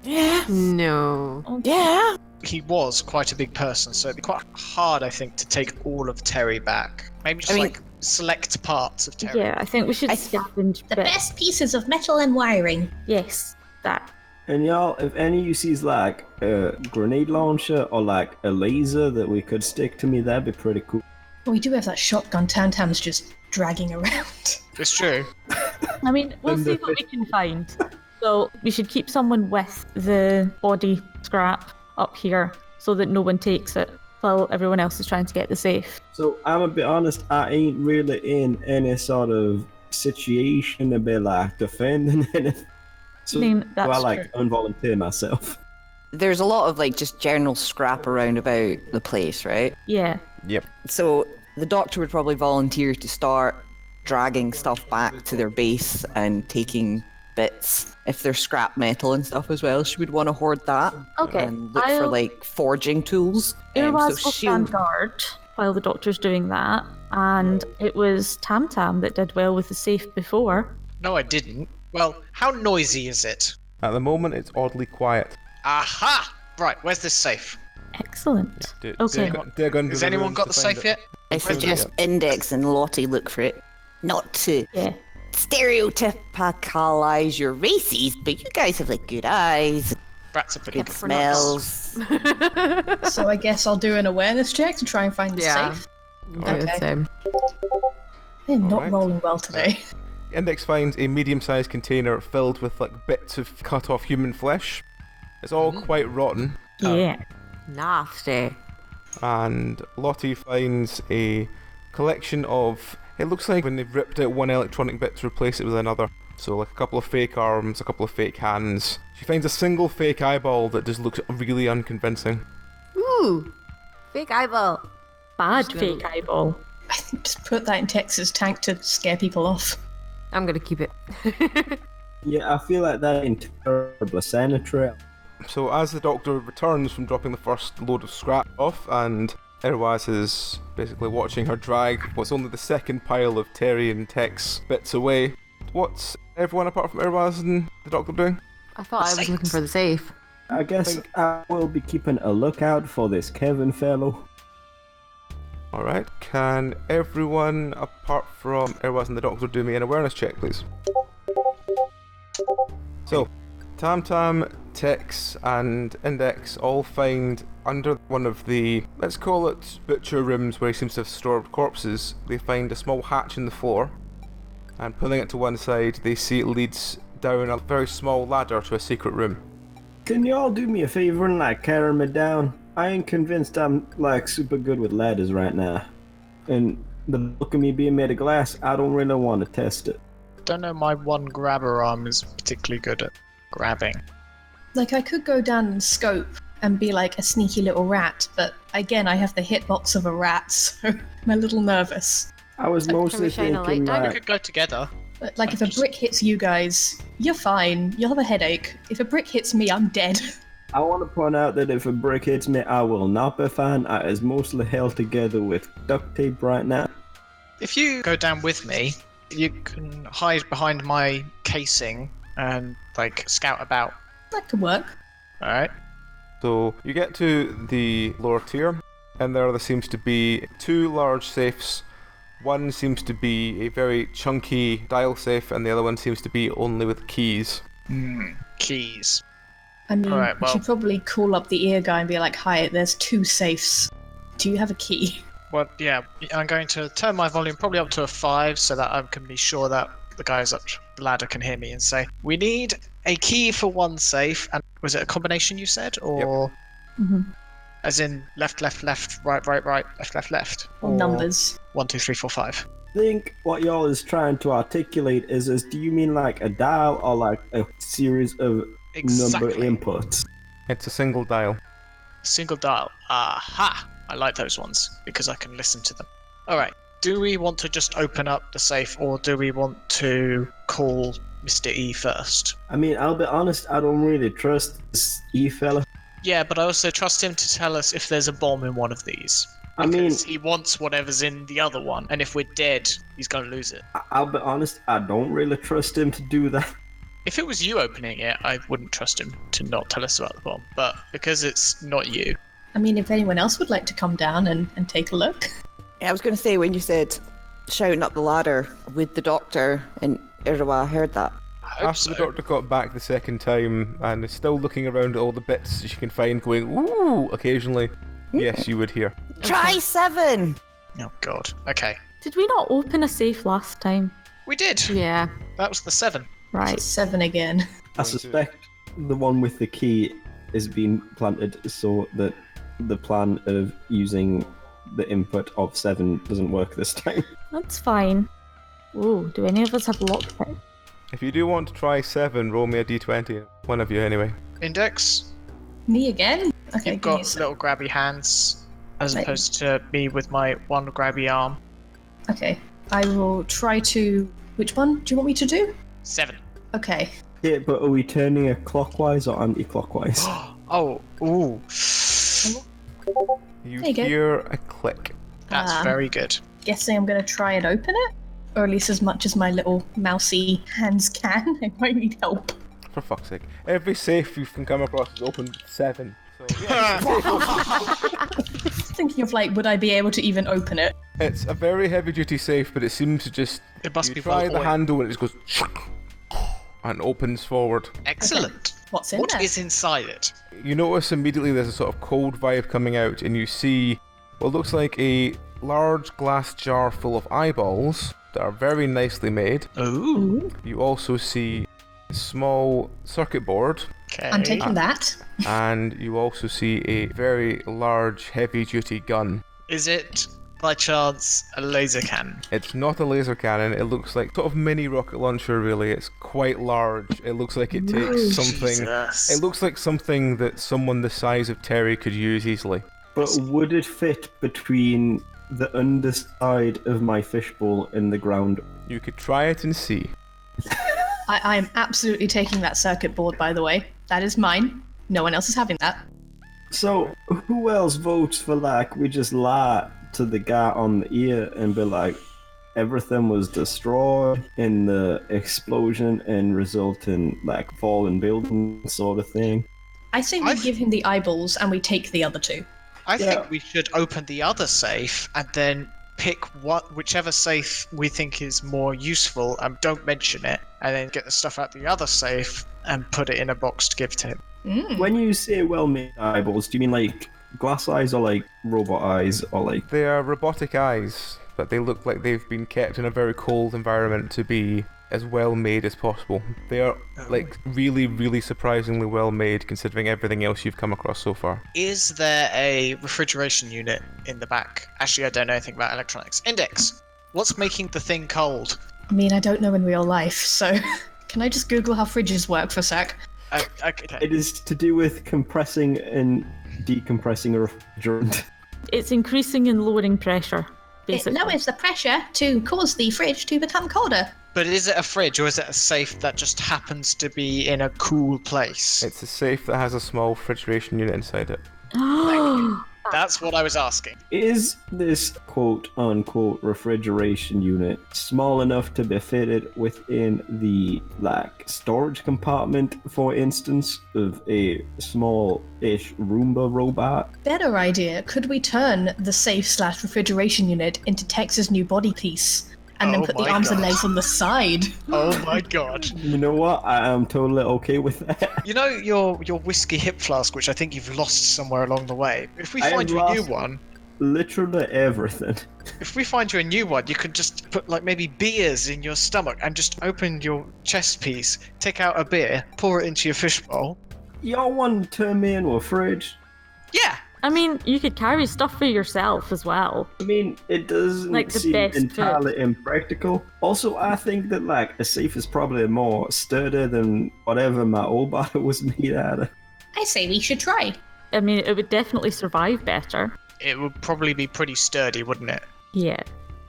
Yeah. No. Yeah. He was quite a big person, so it'd be quite hard, I think, to take all of Terry back. Maybe just mean- like select parts of Terry. Yeah, I think we should I- scavenge The bits. best pieces of metal and wiring. Yes, that. And y'all, if any of you sees like a grenade launcher or like a laser that we could stick to me, that'd be pretty cool. We do have that shotgun Tam Tam's just dragging around. It's true. I mean, we'll see what we can find. So we should keep someone with the body scrap up here so that no one takes it while everyone else is trying to get the safe. So I'm gonna be honest, I ain't really in any sort of situation to be like defending anything. So I mean, I that's like true. involunteer myself. There's a lot of, like, just general scrap around about the place, right? Yeah. Yep. So the doctor would probably volunteer to start dragging stuff back to their base and taking bits. If there's scrap metal and stuff as well, she would want to hoard that. Okay, And look for, I'll- like, forging tools. Urwaz will she'll- stand guard while the doctor's doing that. And it was Tam Tam that did well with the safe before. No, I didn't. Well, how noisy is it? At the moment, it's oddly quiet. Aha! Right, where's this safe? Excellent. Dig Okay. under Has the anyone ruins got to the find safe it. yet? I suggest Index and Lottie look for it. Not to Yeah. stereotypicalize your races, but you guys have, like, good eyes, Rats are pretty good good. smells. So I guess I'll do an awareness check to try and find the Yeah. safe. I would Okay. say. They're not Alright. rolling well today. Index finds a medium-sized container filled with like bits of cut-off human flesh. It's all quite rotten. Yeah. Nasty. And Lottie finds a collection of... It looks like when they've ripped out one electronic bit to replace it with another. So like a couple of fake arms, a couple of fake hands. She finds a single fake eyeball that just looks really unconvincing. Ooh, fake eyeball. Bad fake eyeball. I think just put that in Tex's tank to scare people off. I'm gonna keep it. Yeah, I feel like that in terrible sanitary. So as the doctor returns from dropping the first load of scrap off, and Irwaz is basically watching her drag what's only the second pile of Terry and Tex bits away, what's everyone apart from Irwaz and the doctor doing? I thought I was looking for the safe. I guess I will be keeping a lookout for this Kevin fellow. Alright, can everyone apart from Irwaz and the doctor do me an awareness check, please? So, Tam Tam, Tex, and Index all find under one of the, let's call it, butcher rooms where he seems to have stored corpses, they find a small hatch in the floor, and pulling it to one side, they see it leads down a very small ladder to a secret room. Can y'all do me a favor and like carry me down? I ain't convinced I'm like super good with ladders right now. And the look of me being made of glass, I don't really want to test it. Don't know, my one grabber arm is particularly good at grabbing. Like, I could go down and scope and be like a sneaky little rat, but again, I have the hitbox of a rat, so I'm a little nervous. I was mostly shine a light thinking down? We like, could go together. But, like, if a brick hits you guys, you're fine. You'll have a headache. If a brick hits me, I'm dead. I want to point out that if a brick hits me, I will not be fine. I is mostly held together with duct tape right now. If you go down with me, you can hide behind my casing and, like, scout about. That could work. Alright. So you get to the lower tier, and there seems to be two large safes. One seems to be a very chunky dial safe, and the other one seems to be only with keys. Keys. I mean, Alright, we should probably call up the ear guy and be like, hi, there's 2 safes. Do you have a key? Well, yeah, I'm going to turn my volume probably up to a 5 so that I can be sure that the guys up the ladder can hear me and say, we need a key for one safe. And was it a combination you said? Or as in left, left, left, right, right, right, left, left, left? Or numbers. 1, 2, 3, 4, 5. I think what y'all is trying to articulate is do you mean like a dial or like a series of number inputs? It's a single dial. Single dial. Aha! I like those ones because I can listen to them. Alright, do we want to just open up the safe or do we want to call Mr. E first? I mean, I'll be honest, I don't really trust this E fella. Yeah, but I also trust him to tell us if there's a bomb in one of these. I mean, Because he wants whatever's in the other one, and if we're dead, he's gonna lose it. I'll be honest, I don't really trust him to do that. If it was you opening it, I wouldn't trust him to not tell us about the bomb. But because it's not you... I mean, if anyone else would like to come down and take a look. Yeah, I was going to say, when you said shouting up the ladder with the doctor, and Irwa heard that. After the doctor got back the second time and is still looking around at all the bits she can find, going, ooh, occasionally, yes, you would hear. Try 7! Oh god. Okay. Did we not open a safe last time? We did! Yeah. That was the 7. Right. 7 again. I suspect the one with the key is being planted so that the plan of using the input of 7 doesn't work this time. That's fine. Ooh, do any of us have lockpick? If you do want to try 7, roll me a d20. One of you, anyway. Index? Me again? Okay, You've got little grabby hands, as opposed to me with my one grabby arm. Okay, I will try to... Which one do you want me to do? 7. Okay. Yeah, but are we turning it clockwise or anti-clockwise? Oh, ooh. You There you go. hear a click. That's very good. Guessing I'm going to try and open it? Or at least as much as my little mousy hands can. I might need help. For fuck's sake. Every safe you can come across is open with 7. So, Thinking of like, would I be able to even open it? it's a very heavy duty safe, but it seems to just... It must you be try well the handle and it just goes... and opens forward. Excellent. What's in What there? is inside it? You notice immediately there's a sort of cold vibe coming out, and you see what looks like a large glass jar full of eyeballs that are very nicely made. Ooh. You also see a small circuit board, Okay. I'm taking that. and you also see a very large, heavy-duty gun. Is it by chance a laser cannon? It's not a laser cannon. It looks like sort of mini rocket launcher. Really, it's quite large. It looks like it takes something. Jesus. It looks like something that someone the size of Terry could use easily. But would it fit between the underside of my fishbowl and the ground? You could try it and see. I am absolutely taking that circuit board, by the way. That is mine. No one else is having that. So, who else votes for, like, we just lie to the guy on the ear and be like, everything was destroyed in the explosion and result in, like, fallen buildings sort of thing? I say we give him the eyeballs and we take the other two. I think we should open the other safe and then pick whichever safe we think is more useful and don't mention it, and then get the stuff out the other safe and put it in a box to give to him. When you say well-made eyeballs, do you mean like glass eyes or like robot eyes or like... They are robotic eyes, but they look like they've been kept in a very cold environment to be as well made as possible. They are like really, really surprisingly well made considering everything else you've come across so far. Is there a refrigeration unit in the back? Actually, I don't know anything about electronics. Index, what's making the thing cold? I mean, I don't know in real life, so can I just Google how fridges work for a sec? Okay. It is to do with compressing and decompressing a refrigerant. It's increasing and lowering pressure, basically. It lowers the pressure to cause the fridge to become colder. But is it a fridge or is it a safe that just happens to be in a cool place? It's a safe that has a small refrigeration unit inside it. That's what I was asking. Is this quote-unquote refrigeration unit small enough to be fitted within the, like, storage compartment, for instance, of a small-ish Roomba robot? Better idea. Could we turn the safe/refrigeration unit into Tex's new body piece? And then put the arms and legs on the side. Oh my god. You know what? I am totally okay with that. You know your whiskey hip flask, which I think you've lost somewhere along the way. If we find you a new one... Literally everything. If we find you a new one, you could just put like maybe beers in your stomach and just open your chest piece, take out a beer, pour it into your fishbowl. Y'all want to turn me into a fridge? Yeah! I mean, you could carry stuff for yourself as well. I mean, it doesn't Like the seem best entirely impractical. Also, I think that, like, a safe is probably more sturdy than whatever my old body was made out of. I say we should try. I mean, it would definitely survive better. It would probably be pretty sturdy, wouldn't it? Yeah.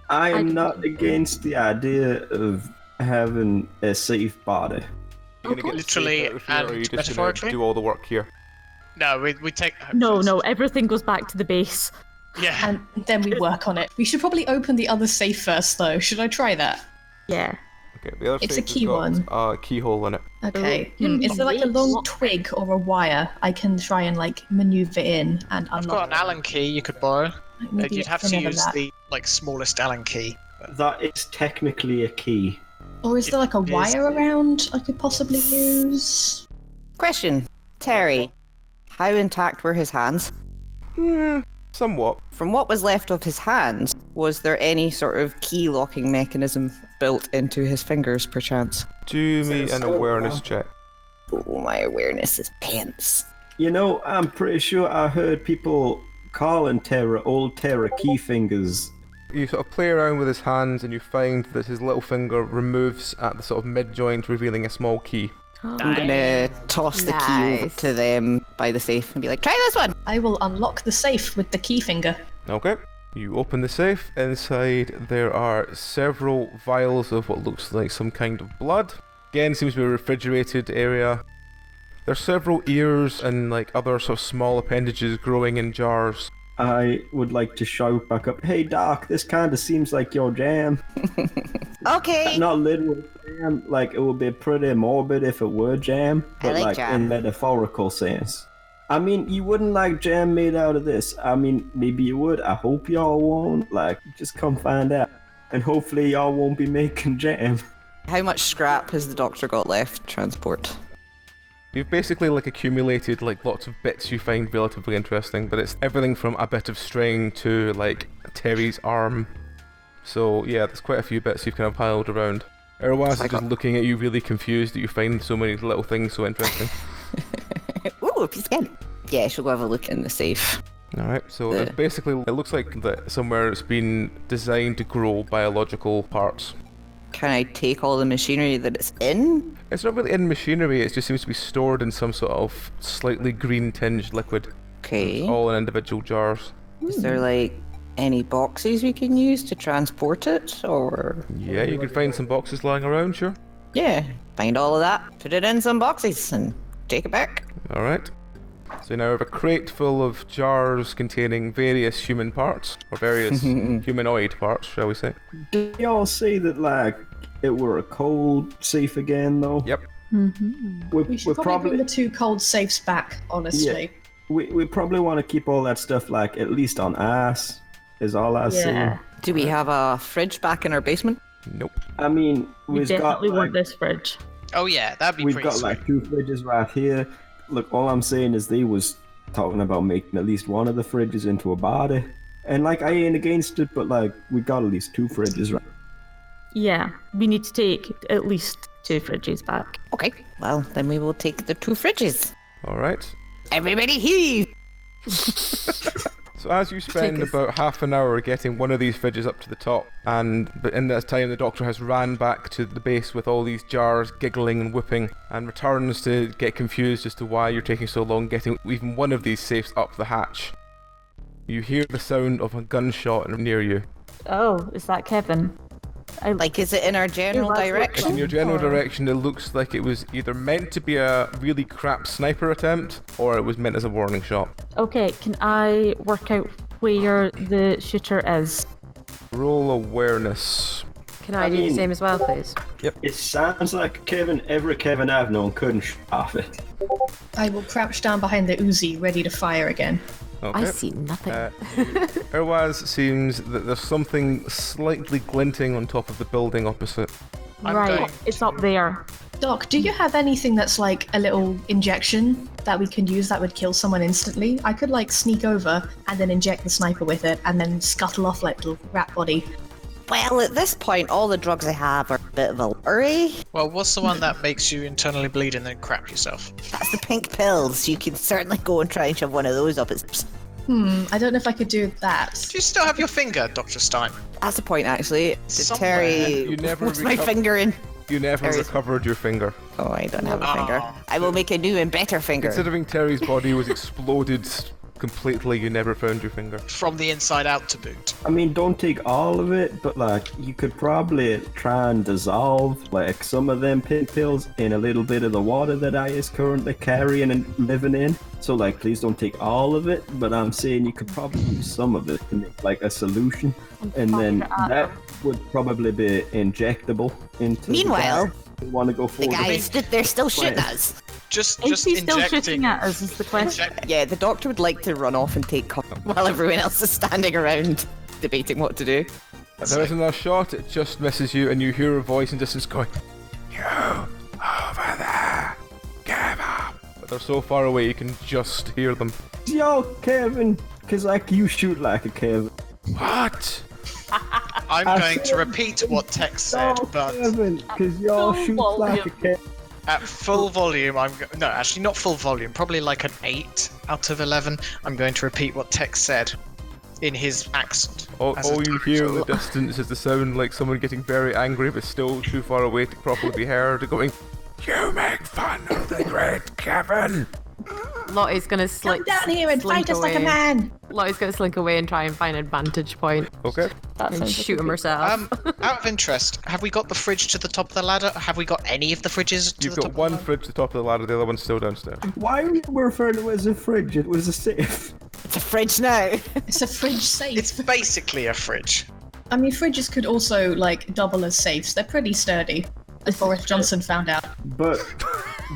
I am not against the idea of having a safe body. You're gonna get Literally safe out of here, or are you and just gonna metaphorically? do all the work here? No, we take... No, everything goes back to the base. Yeah. And then we work on it. We should probably open the other safe first, though. Should I try that? Yeah. Okay, the other It's a safe has key got one. a keyhole in it. Okay. Is there like a long twig or a wire I can try and like maneuver in and unlock? I've got an Allen key you could borrow. Maybe You'd have to another use that. the like smallest Allen key. That is technically a key. Or is there like a It is- wire around I could possibly use? Question. Terry, how intact were his hands? Somewhat. From what was left of his hands, was there any sort of key locking mechanism built into his fingers, perchance? Do me an awareness check. Oh, my awareness is pants. You know, I'm pretty sure I heard people calling Terra old Terra key fingers. You sort of play around with his hands and you find that his little finger removes at the sort of mid-joint, revealing a small key. I'm gonna toss the key over to them by the safe and be like, try this one! I will unlock the safe with the key finger. Okay. You open the safe. Inside there are several vials of what looks like some kind of blood. Again, seems to be a refrigerated area. There's several ears and like other sort of small appendages growing in jars. I would like to shout back up, hey Doc, this kinda seems like your jam. Okay! Not literal jam, like it would be pretty morbid if it were jam, I but like like jam. in metaphorical sense. I mean, you wouldn't like jam made out of this. I mean, maybe you would. I hope y'all won't. Like, just come find out. And hopefully y'all won't be making jam. How much scrap has the doctor got left to transport? You've basically like accumulated like lots of bits you find relatively interesting, but it's everything from a bit of string to like Terry's arm. So yeah, there's quite a few bits you've kind of piled around. Erwas is just looking at you really confused that you find so many little things so interesting. Ooh, a piece of candy. Yeah, she'll go have a look in the safe. Alright, so it's basically, it looks like that somewhere it's been designed to grow biological parts. Can I take all the machinery that it's in? It's not really in machinery, it just seems to be stored in some sort of slightly green tinged liquid. Okay. It's all in individual jars. Is there like any boxes we can use to transport it, or? Yeah, you can find some boxes lying around, sure. Yeah, find all of that, put it in some boxes, and take it back. Alright. So you now have a crate full of jars containing various human parts, or various humanoid parts, shall we say. Did y'all say that, like, it were a cold safe again, though? Yep. We should probably bring the 2 cold safes back, honestly. Yeah, we probably want to keep all that stuff, like, at least on ice, is all I was saying. Do we have a fridge back in our basement? Nope. I mean, We we've definitely got, want like, this fridge. Oh yeah, that'd be we've pretty got, sweet. like, 2 fridges right here. Look, all I'm saying is they was talking about making at least one of the fridges into a body. And, like, I ain't against it, but, like, we got at least 2 fridges, right? Yeah, we need to take at least 2 fridges back. Okay, well, then we will take the 2 fridges. Alright. Everybody heave! So as you spend about half an hour getting one of these fridges up to the top, but in that time the doctor has ran back to the base with all these jars giggling and whooping, and returns to get confused as to why you're taking so long getting even one of these safes up the hatch. You hear the sound of a gunshot near you. Oh, is that Kevin? Like, is it in our general It's direction? in your general direction. It looks like it was either meant to be a really crap sniper attempt, or it was meant as a warning shot. Okay, can I work out where the shooter is? Roll awareness. Can I do the same as well, please? Yep. It sounds like every Kevin I've known couldn't shoot off it. I will crouch down behind the Uzi, ready to fire again. Okay. I see nothing. Erwaz seems that there's something slightly glinting on top of the building opposite. Right, it's up there. Doc, do you have anything that's like a little injection that we can use that would kill someone instantly? I could like sneak over and then inject the sniper with it and then scuttle off like a little rat body. Well, at this point, all the drugs I have are a bit of a worry. Well, what's the one that makes you internally bleed and then crap yourself? That's the pink pills. You can certainly go and try and shove one of those up its... I don't know if I could do that. Do you still have your finger, Dr. Stein? That's the point, actually. Did Somewhere. Terry... You never What's my recover- finger in? You never Terry's- recovered your finger. Oh, I don't have a finger. I will make a new and better finger. Considering Terry's body was exploded completely, you never found your finger. From the inside out to boot. I mean, don't take all of it, but like, you could probably try and dissolve like some of them pink pills in a little bit of the water that I is currently carrying and living in. So like, please don't take all of it, but I'm saying you could probably use some of it to make like a solution, and then that would probably be injectable into. Meanwhile, the guy who want to go the forward. guy stood there still shooting at us. Just Is he still injecting. shooting at us is the question. Yeah, the doctor would like to run off and take cover while everyone else is standing around debating what to do. There isn't a shot, it just misses you, and you hear a voice in distance going, "You over there, give up." But they're so far away you can just hear them. Yo, Kevin, because like you shoot like a Kevin. What? I'm going to repeat what Tex said, but Kevin, because y'all shoot like a Kevin. at full volume, no, actually not full volume, probably like an 8 out of 11. I'm going to repeat what Tex said in his accent. All as a you hear in the total. distance is the sound like someone getting very angry but still too far away to properly be heard, going, "You make fun of the great Kevin!" Lottie's gonna slink Come down here and slink fight us like a away. man. Lottie's gonna slink away and try and find an vantage point Okay. That and sounds shoot like him a herself. Out of interest, have we got the fridge to the top of the ladder? Have we got any of the fridges to You've the got top one of the fridge at the top of the ladder, the other one's still downstairs. Why are you referring to it as a fridge? It was a safe. It's a fridge now. It's a fridge safe. It's basically a fridge. I mean, fridges could also like double as safes. They're pretty sturdy. As Boris Johnson found out. But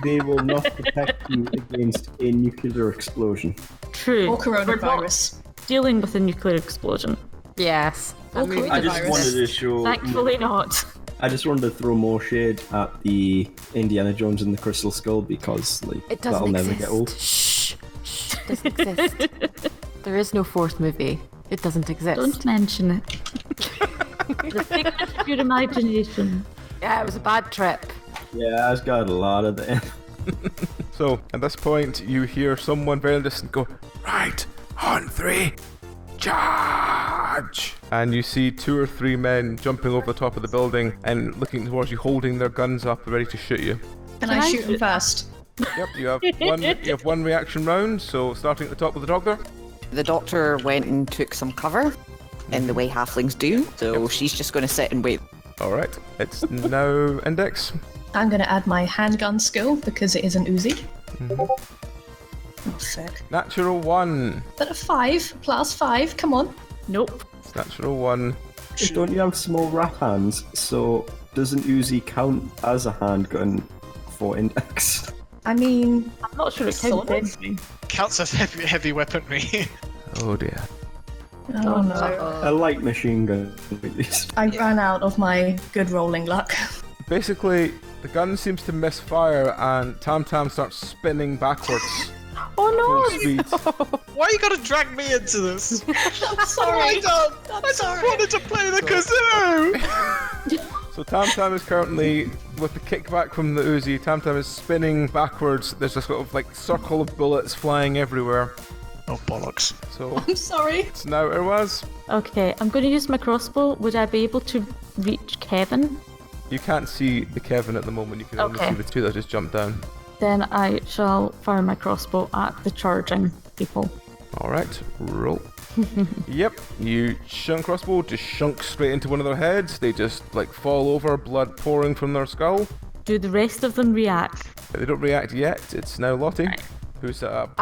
they will not protect you against a nuclear explosion. True. Or We're not coronavirus. dealing with a nuclear explosion. Yes. Or I just coronavirus. wanted to show. Thankfully not. I just wanted to throw more shade at the Indiana Jones and the Crystal Skull because, like, It doesn't that'll never exist. get old. Shh. Shh. It doesn't exist. There is no fourth movie. It doesn't exist. Don't mention it. The figment of your imagination. Yeah, it was a bad trip. Yeah, I've got a lot of them. So, at this point, you hear someone very distant go, "Right, On 3, charge! And you see 2 or 3 men jumping over the top of the building and looking towards you, holding their guns up, ready to shoot you. Can I shoot him first? Yep, you have one reaction round, so starting at the top with the doctor. The doctor went and took some cover in the way halflings do, so she's just going to sit and wait. Alright, it's now Index. I'm going to add my handgun skill because it is an Uzi. Oh, sick. Natural 1. But a 5 plus 5, come on. Nope. It's natural 1. Don't you have small rat hands? So doesn't Uzi count as a handgun for Index? I mean, I'm not sure it Sort counts of. anyway. Counts as heavy weaponry. Oh dear. oh no. A light machine gun, at least. I ran out of my good rolling luck. Basically, the gun seems to misfire and Tam Tam starts spinning backwards. Oh Full speed. Why you gotta drag me into this? I'm sorry. I just wanted to play the kazoo! So Tam Tam is currently, with the kickback from the Uzi, Tam Tam is spinning backwards. There's a sort of like circle of bullets flying everywhere. Oh, bollocks. So I'm sorry. it's now Irwaz. Okay, I'm going to use my crossbow. Would I be able to reach Kevin? You can't see the Kevin at the moment. You can only Okay. see the 2 that just jumped down. Then I shall fire my crossbow at the charging people. Alright, roll. Yep, you shunk crossbow, just shunk straight into one of their heads. They just like fall over, blood pouring from their skull. Do the rest of them react? They don't react yet. It's now Lottie. Who's set up?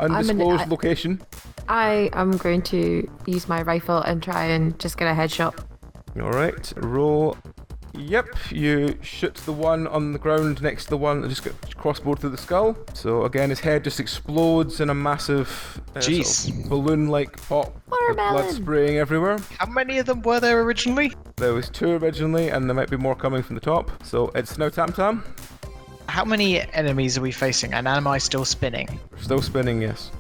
Undisclosed location. I am going to use my rifle and try and just get a headshot. Alright, roll. Yep, you shoot the one on the ground next to the one that just got crossbowed through the skull. So again, his head just explodes in a massive sort of balloon-like pop. With blood Watermelon. spraying everywhere. How many of them were there originally? There was 2 originally, and there might be more coming from the top. So it's now Tam Tam. How many enemies are we facing? And am I still spinning? Still spinning, yes.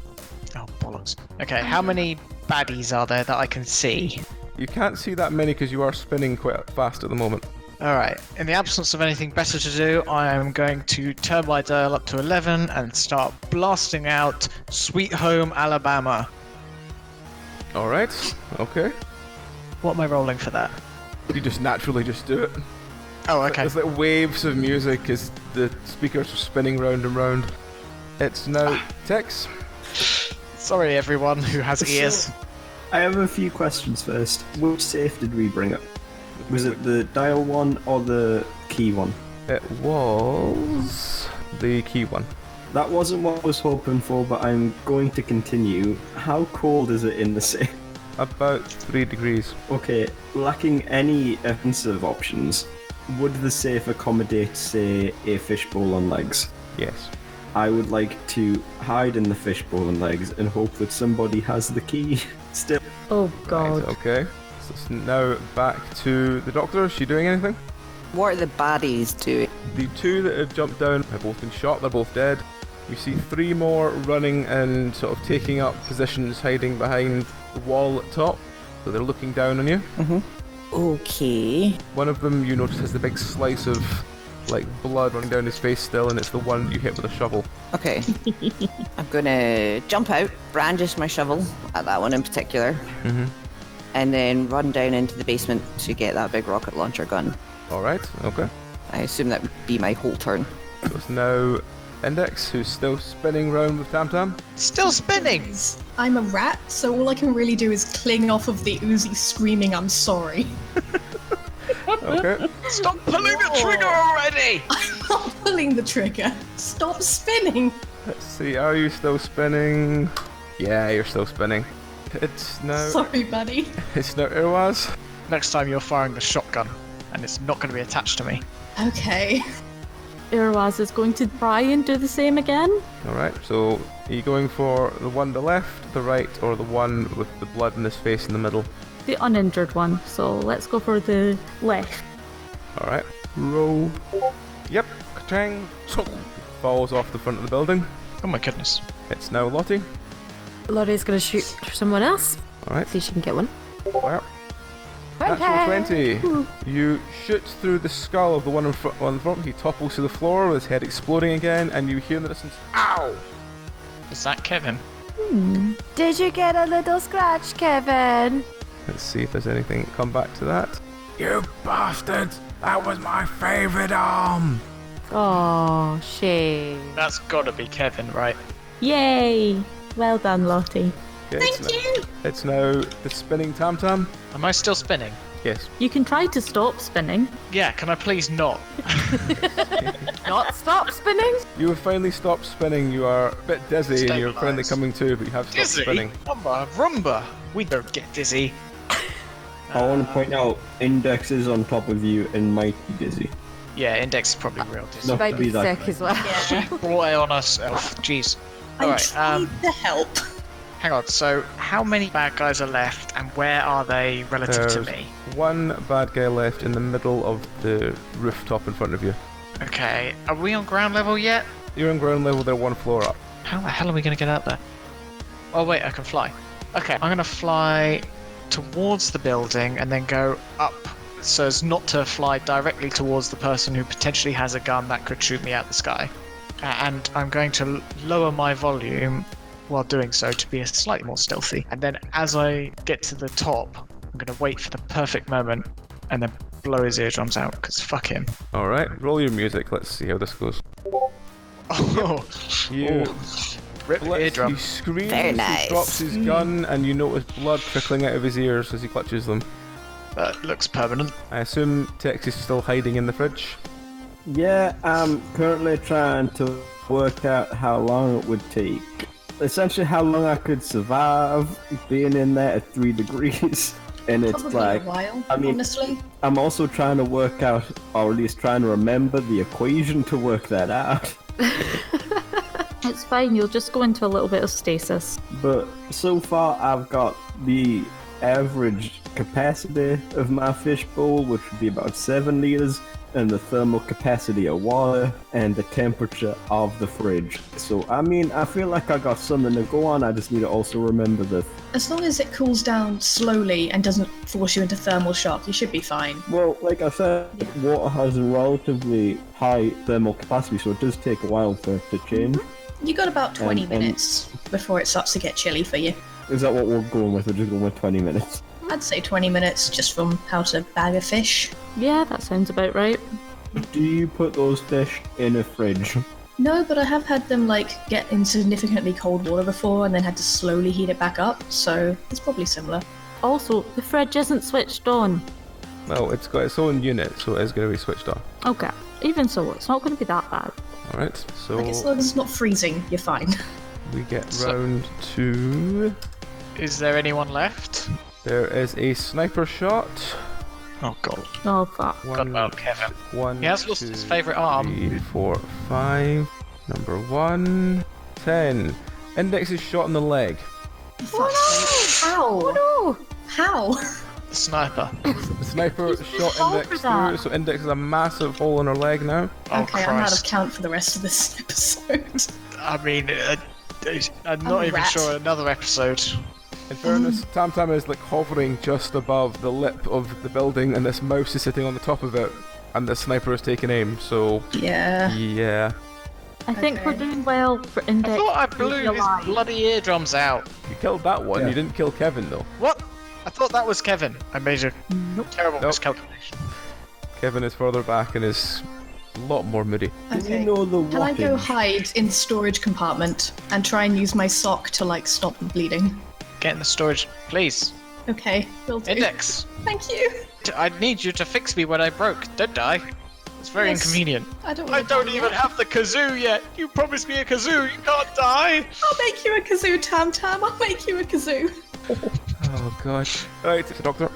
Oh, bollocks. Okay, how many baddies are there that I can see? You can't see that many because you are spinning quite fast at the moment. Alright, in the absence of anything better to do, I am going to turn my dial up to 11 and start blasting out Sweet Home Alabama. Alright, okay. What am I rolling for that? You just naturally just do it. Oh, okay. There's like waves of music as the speakers are spinning round and round. It's now Tex. Sorry, everyone who has ears. I have a few questions first. Which safe did we bring up? Was it the dial one or the key one? It was the key one. That wasn't what I was hoping for, but I'm going to continue. How cold is it in the safe? About 3 degrees. Okay, lacking any offensive options, would the safe accommodate, say, a fishbowl on legs? Yes. I would like to hide in the fishbowl and legs and hope that somebody has the key still. Oh god. Right, okay. So it's now back to the doctor. Is she doing anything? What are the baddies doing? The 2 that have jumped down have both been shot. They're both dead. You see 3 more running and sort of taking up positions, hiding behind the wall at top. So they're looking down on you. Okay. One of them you notice has the big slice of like blood running down his face still, and it's the one that you hit with a shovel. Okay. I'm gonna jump out, brandish my shovel at that one in particular, and then run down into the basement to get that big rocket launcher gun. Alright, okay. I assume that would be my whole turn. So it's now Index, who's still spinning round with Tam Tam. Still spinning! I'm a rat, so all I can really do is cling off of the Uzi screaming, I'm sorry. Okay. Stop pulling the trigger already! I'm not pulling the trigger. Stop spinning. Let's see, are you still spinning? Yeah, you're still spinning. It's now... Sorry, buddy. It's now Irwaz. Next time you're firing the shotgun, and it's not going to be attached to me. Okay. Irwaz is going to try and do the same again. Alright, so are you going for the one to the left, the right, or the one with the blood in his face in the middle? The uninjured one, so let's go for the left. Alright, roll. Yep, ka-chang. Falls off the front of the building. Oh my goodness. It's now Lottie. Laurie's going to shoot for someone else. Alright, See if she can get one. well, natural 20. You shoot through the skull of the one in front. He topples to the floor with his head exploding again, and you hear in the distance, ow! Is that Kevin? Did you get a little scratch, Kevin? Let's see if there's anything. Come back to that. You bastards! That was my favourite arm! Oh, shame. That's gotta be Kevin, right? Yay! Well done, Lottie. Okay, Thank you! It's now the spinning Tam Tam. Am I still spinning? Yes. You can try to stop spinning. Yeah, can I please not? Not stop spinning? You have finally stopped spinning. You are a bit dizzy and you're Stabilise. finally coming to, but you have stopped Dizzy? spinning. Rumba! We don't get dizzy. I want to point out, Index is on top of you and might be dizzy. Yeah, Index is probably real dizzy. Not Might to be be that sick as well. She brought it on herself. Jeez. I Alright, tried to help. hang on. So, how many bad guys are left, and where are they relative to There's me? one bad guy left in the middle of the rooftop in front of you. Okay, are we on ground level yet? You're on ground level, they're one floor up. How the hell are we gonna get out there? Oh wait, I can fly. Okay, I'm gonna fly towards the building and then go up so as not to fly directly towards the person who potentially has a gun that could shoot me out the sky. And I'm going to lower my volume while doing so to be slightly more stealthy. And then as I get to the top, I'm going to wait for the perfect moment and then blow his eardrums out, because fuck him. Alright, roll your music, let's see how this goes. Oh, You rip the he eardrum. screams, Very he nice. drops his gun, and you notice blood trickling out of his ears as he clutches them. That looks permanent. I assume Tex is still hiding in the fridge. Yeah, I'm currently trying to work out how long it would take. Essentially, how long I could survive being in there at 3 degrees. And it's Probably like, a while, I mean, honestly. I'm also trying to work out, or at least trying to remember the equation to work that out. It's fine, you'll just go into a little bit of stasis. But so far, I've got the average capacity of my fishbowl, which would be about 7 liters, and the thermal capacity of water, and the temperature of the fridge. So, I mean, I feel like I got something to go on, I just need to also remember this. As long as it cools down slowly and doesn't force you into thermal shock, you should be fine. Well, like I said, water has a relatively high thermal capacity, so it does take a while for it to change. You got about 20 And- minutes before it starts to get chilly for you. Is that what we're going with? We're just going with 20 minutes. I'd say 20 minutes just from how to bag a fish. Yeah, that sounds about right. Do you put those fish in a fridge? No, but I have had them get in significantly cold water before and then had to slowly heat it back up, so it's probably similar. Also, the fridge isn't switched on. Well, it's got its own unit, so it is going to be switched on. Okay, even so, it's not going to be that bad. Alright, so As long as it's not freezing, you're fine. we get So- round to... Is there anyone left? There is a sniper shot. Oh god. Oh, fuck. God about Kevin. One, He has lost two, his favourite arm. 3, 4, 5. Number 1. 10. Index is shot in the leg. How? Oh How? The sniper. The sniper shot fall Index for that. through, so Index has a massive hole in her leg now. Oh Okay, I'm out of Christ. count for the rest of this episode. I mean, I'm I'm not a even rat. sure another episode. In fairness, Tam Tam is hovering just above the lip of the building, and this mouse is sitting on the top of it, and the sniper is taking aim. So Yeah. yeah, I think we're Okay. doing well for I Index. thought I to blew be his alive. bloody eardrums out. you killed that one. Yeah. You didn't kill Kevin though. What? I thought that was Kevin. I made a terrible Nope. miscalculation. Kevin is further back and is a lot more moody. Do Okay. you know the Can I go wattage? hide in the storage compartment and try and use my sock to stop the bleeding? Get in the storage, please. Okay, will do. Index. Thank you. I need you to fix me when I broke. Don't die. It's very Yes. inconvenient. I don't. I wanna don't die even yet. have the kazoo yet. You promised me a kazoo. You can't die. I'll make you a kazoo, Tam Tam. I'll make you a kazoo. Oh god. Right, doctor.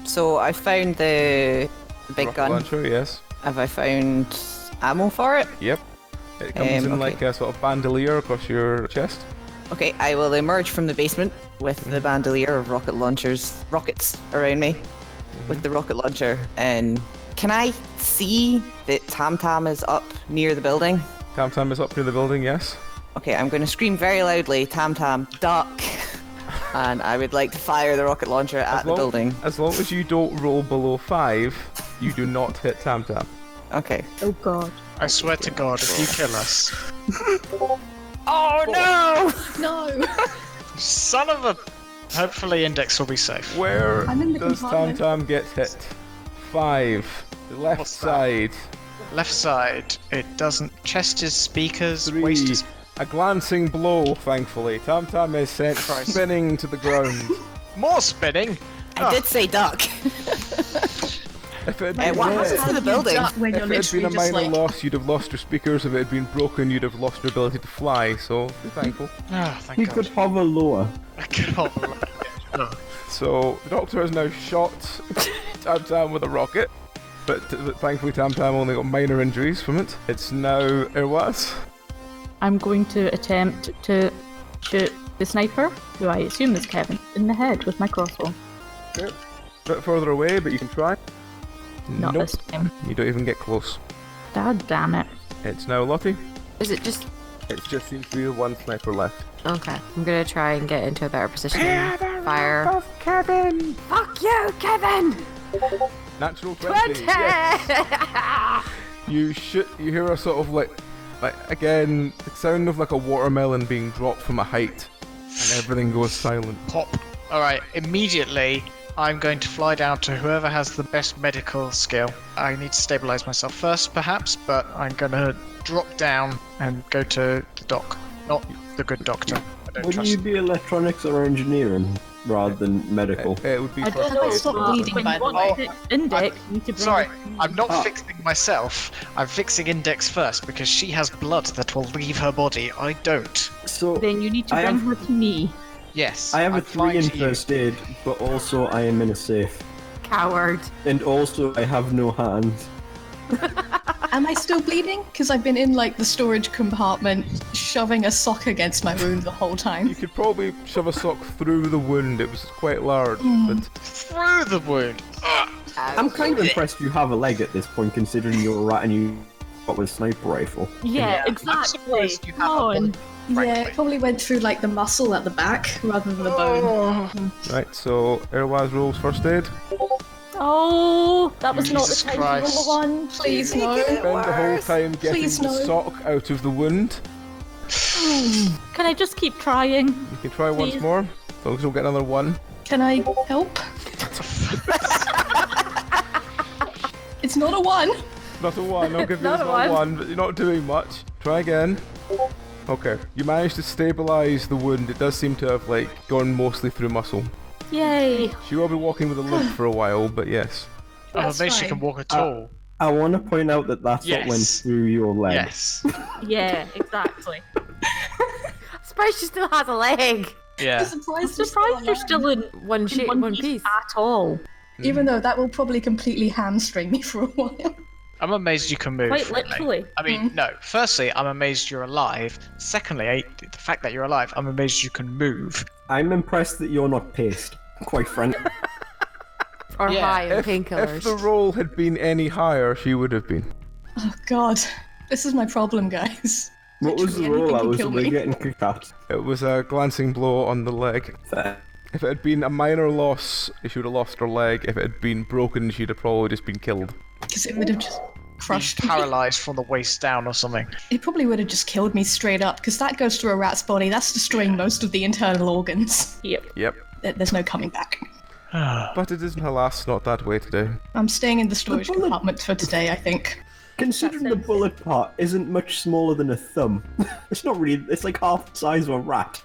So I found the big Rocket gun. launcher, yes. Have I found ammo for it? Yep. It comes in Okay. like a sort of bandolier across your chest. Okay, I will emerge from the basement with the bandolier of rockets around me, with the rocket launcher. And can I see that Tam Tam is up near the building? Tam Tam is up near the building, yes. Okay, I'm going to scream very loudly, Tam Tam, duck! And I would like to fire the rocket launcher at the building. As long as you don't roll below 5, you do not hit Tam Tam. Okay. Oh, God. I swear to God, if you kill us. Oh No! Son of a... Hopefully Index will be safe. Where I'm in the does Tam compartment. Tam get hit? 5. The left What's that? side. Left side. It doesn't... Chest is speakers, 3. waist is... A glancing blow, thankfully. Tam Tam is sent Christ. spinning to the ground. More spinning! I did say duck. If it had Hey, been, what happens to the building? When if you're it had been literally a just minor like, loss, you'd have lost your speakers. If it had been broken, you'd have lost your ability to fly. So be thankful. Oh, thank You God. could hover lower. I could hover. So the Doctor has now shot Tam Tam with a rocket, but thankfully Tam Tam only got minor injuries from it. It's now Irwas. I'm going to attempt to shoot the sniper, who I assume is Kevin, in the head with my crossbow. Okay. A bit further away, but you can try. Not Nope. this time. You don't even get close. Dad damn it. It's now Lottie. Is it just... It just seems to be the one sniper left. Okay, I'm gonna try and get into a better position and fire. Kevin! Fuck you, Kevin! Natural 20. Yes. You hear a sort of like again, the sound of like a watermelon being dropped from a height, and everything goes silent. Pop. Alright, immediately I'm going to fly down to whoever has the best medical skill. I need to stabilize myself first, perhaps, but I'm gonna drop down and go to the doc. Not the good doctor. I don't Wouldn't trust you be electronics or engineering rather than medical? It would be I first don't know. aid. Stop but bleeding, when by you the want way. to fix Index, you need to bring Sorry, it to me. I'm not fixing myself. I'm fixing Index first because she has blood that will leave her body. I don't. So Then you need to I bring have- her to me. Yes. I have a I'm 3 flying in to you. first aid, but also I am in a safe. Coward. And also I have no hands. am I still bleeding? Because I've been in like the storage compartment, shoving a sock against my wound the whole You time. could probably shove a sock through the wound. It was quite large, but Through the wound. I'm kind of impressed you have a leg at this point, considering you're a rat and you got with a sniper rifle. Yeah, I'm exactly. surprised you Come have a on. bullet. Yeah, Frankly. it probably went through like the muscle at the back rather than the bone. right. So Irwaz rolls first aid. Oh, that was not the Jesus time Christ. to roll a one. Please no. Spend the whole time getting Please the no. sock out of the wound. Can I just keep trying? You can try once Please. more. As long as you'll get another one. Can I help? It's not a one. Not a one. I'll give you Not not a a one. one, but you're not doing much. Try again. Okay. You managed to stabilize the wound. It does seem to have like gone mostly through muscle. Yay. She will be walking with a limp for a while, but yes. Oh, That's maybe she fine. can walk at all. I want to point out that that's what went Yes. through your leg. Yes. Yeah, exactly. Surprised she still has a leg. Yeah. I'm Surprised surprised you're still in One shape, one piece piece. at all. Even though that will probably completely hamstring me for a while. I'm amazed you can move. Quite Friendly. literally. I mean, no. Firstly, I'm amazed you're alive. Secondly, the fact that you're alive, I'm amazed you can move. I'm impressed that you're not paced, quite frankly. Or Yeah, high on If painkillers. the roll had been any higher, she would have been. Oh god. This is my problem, guys. What was the Literally roll I anything was can kill me. getting kicked at? It was a glancing blow on the leg. Fair. If it had been a minor loss, she would have lost her leg. If it had been broken, she'd have probably just been killed. Because it would have just crushed me. Paralyzed from the waist down or something. It probably would have just killed me straight up, because that goes through a rat's body. That's destroying most of the internal organs. Yep. Yep. There's no coming back. But it isn't, alas, not that way today. I'm staying in the storage compartment for today, I think. Considering the bullet part isn't much smaller than a thumb, it's not really. It's like half the size of a rat.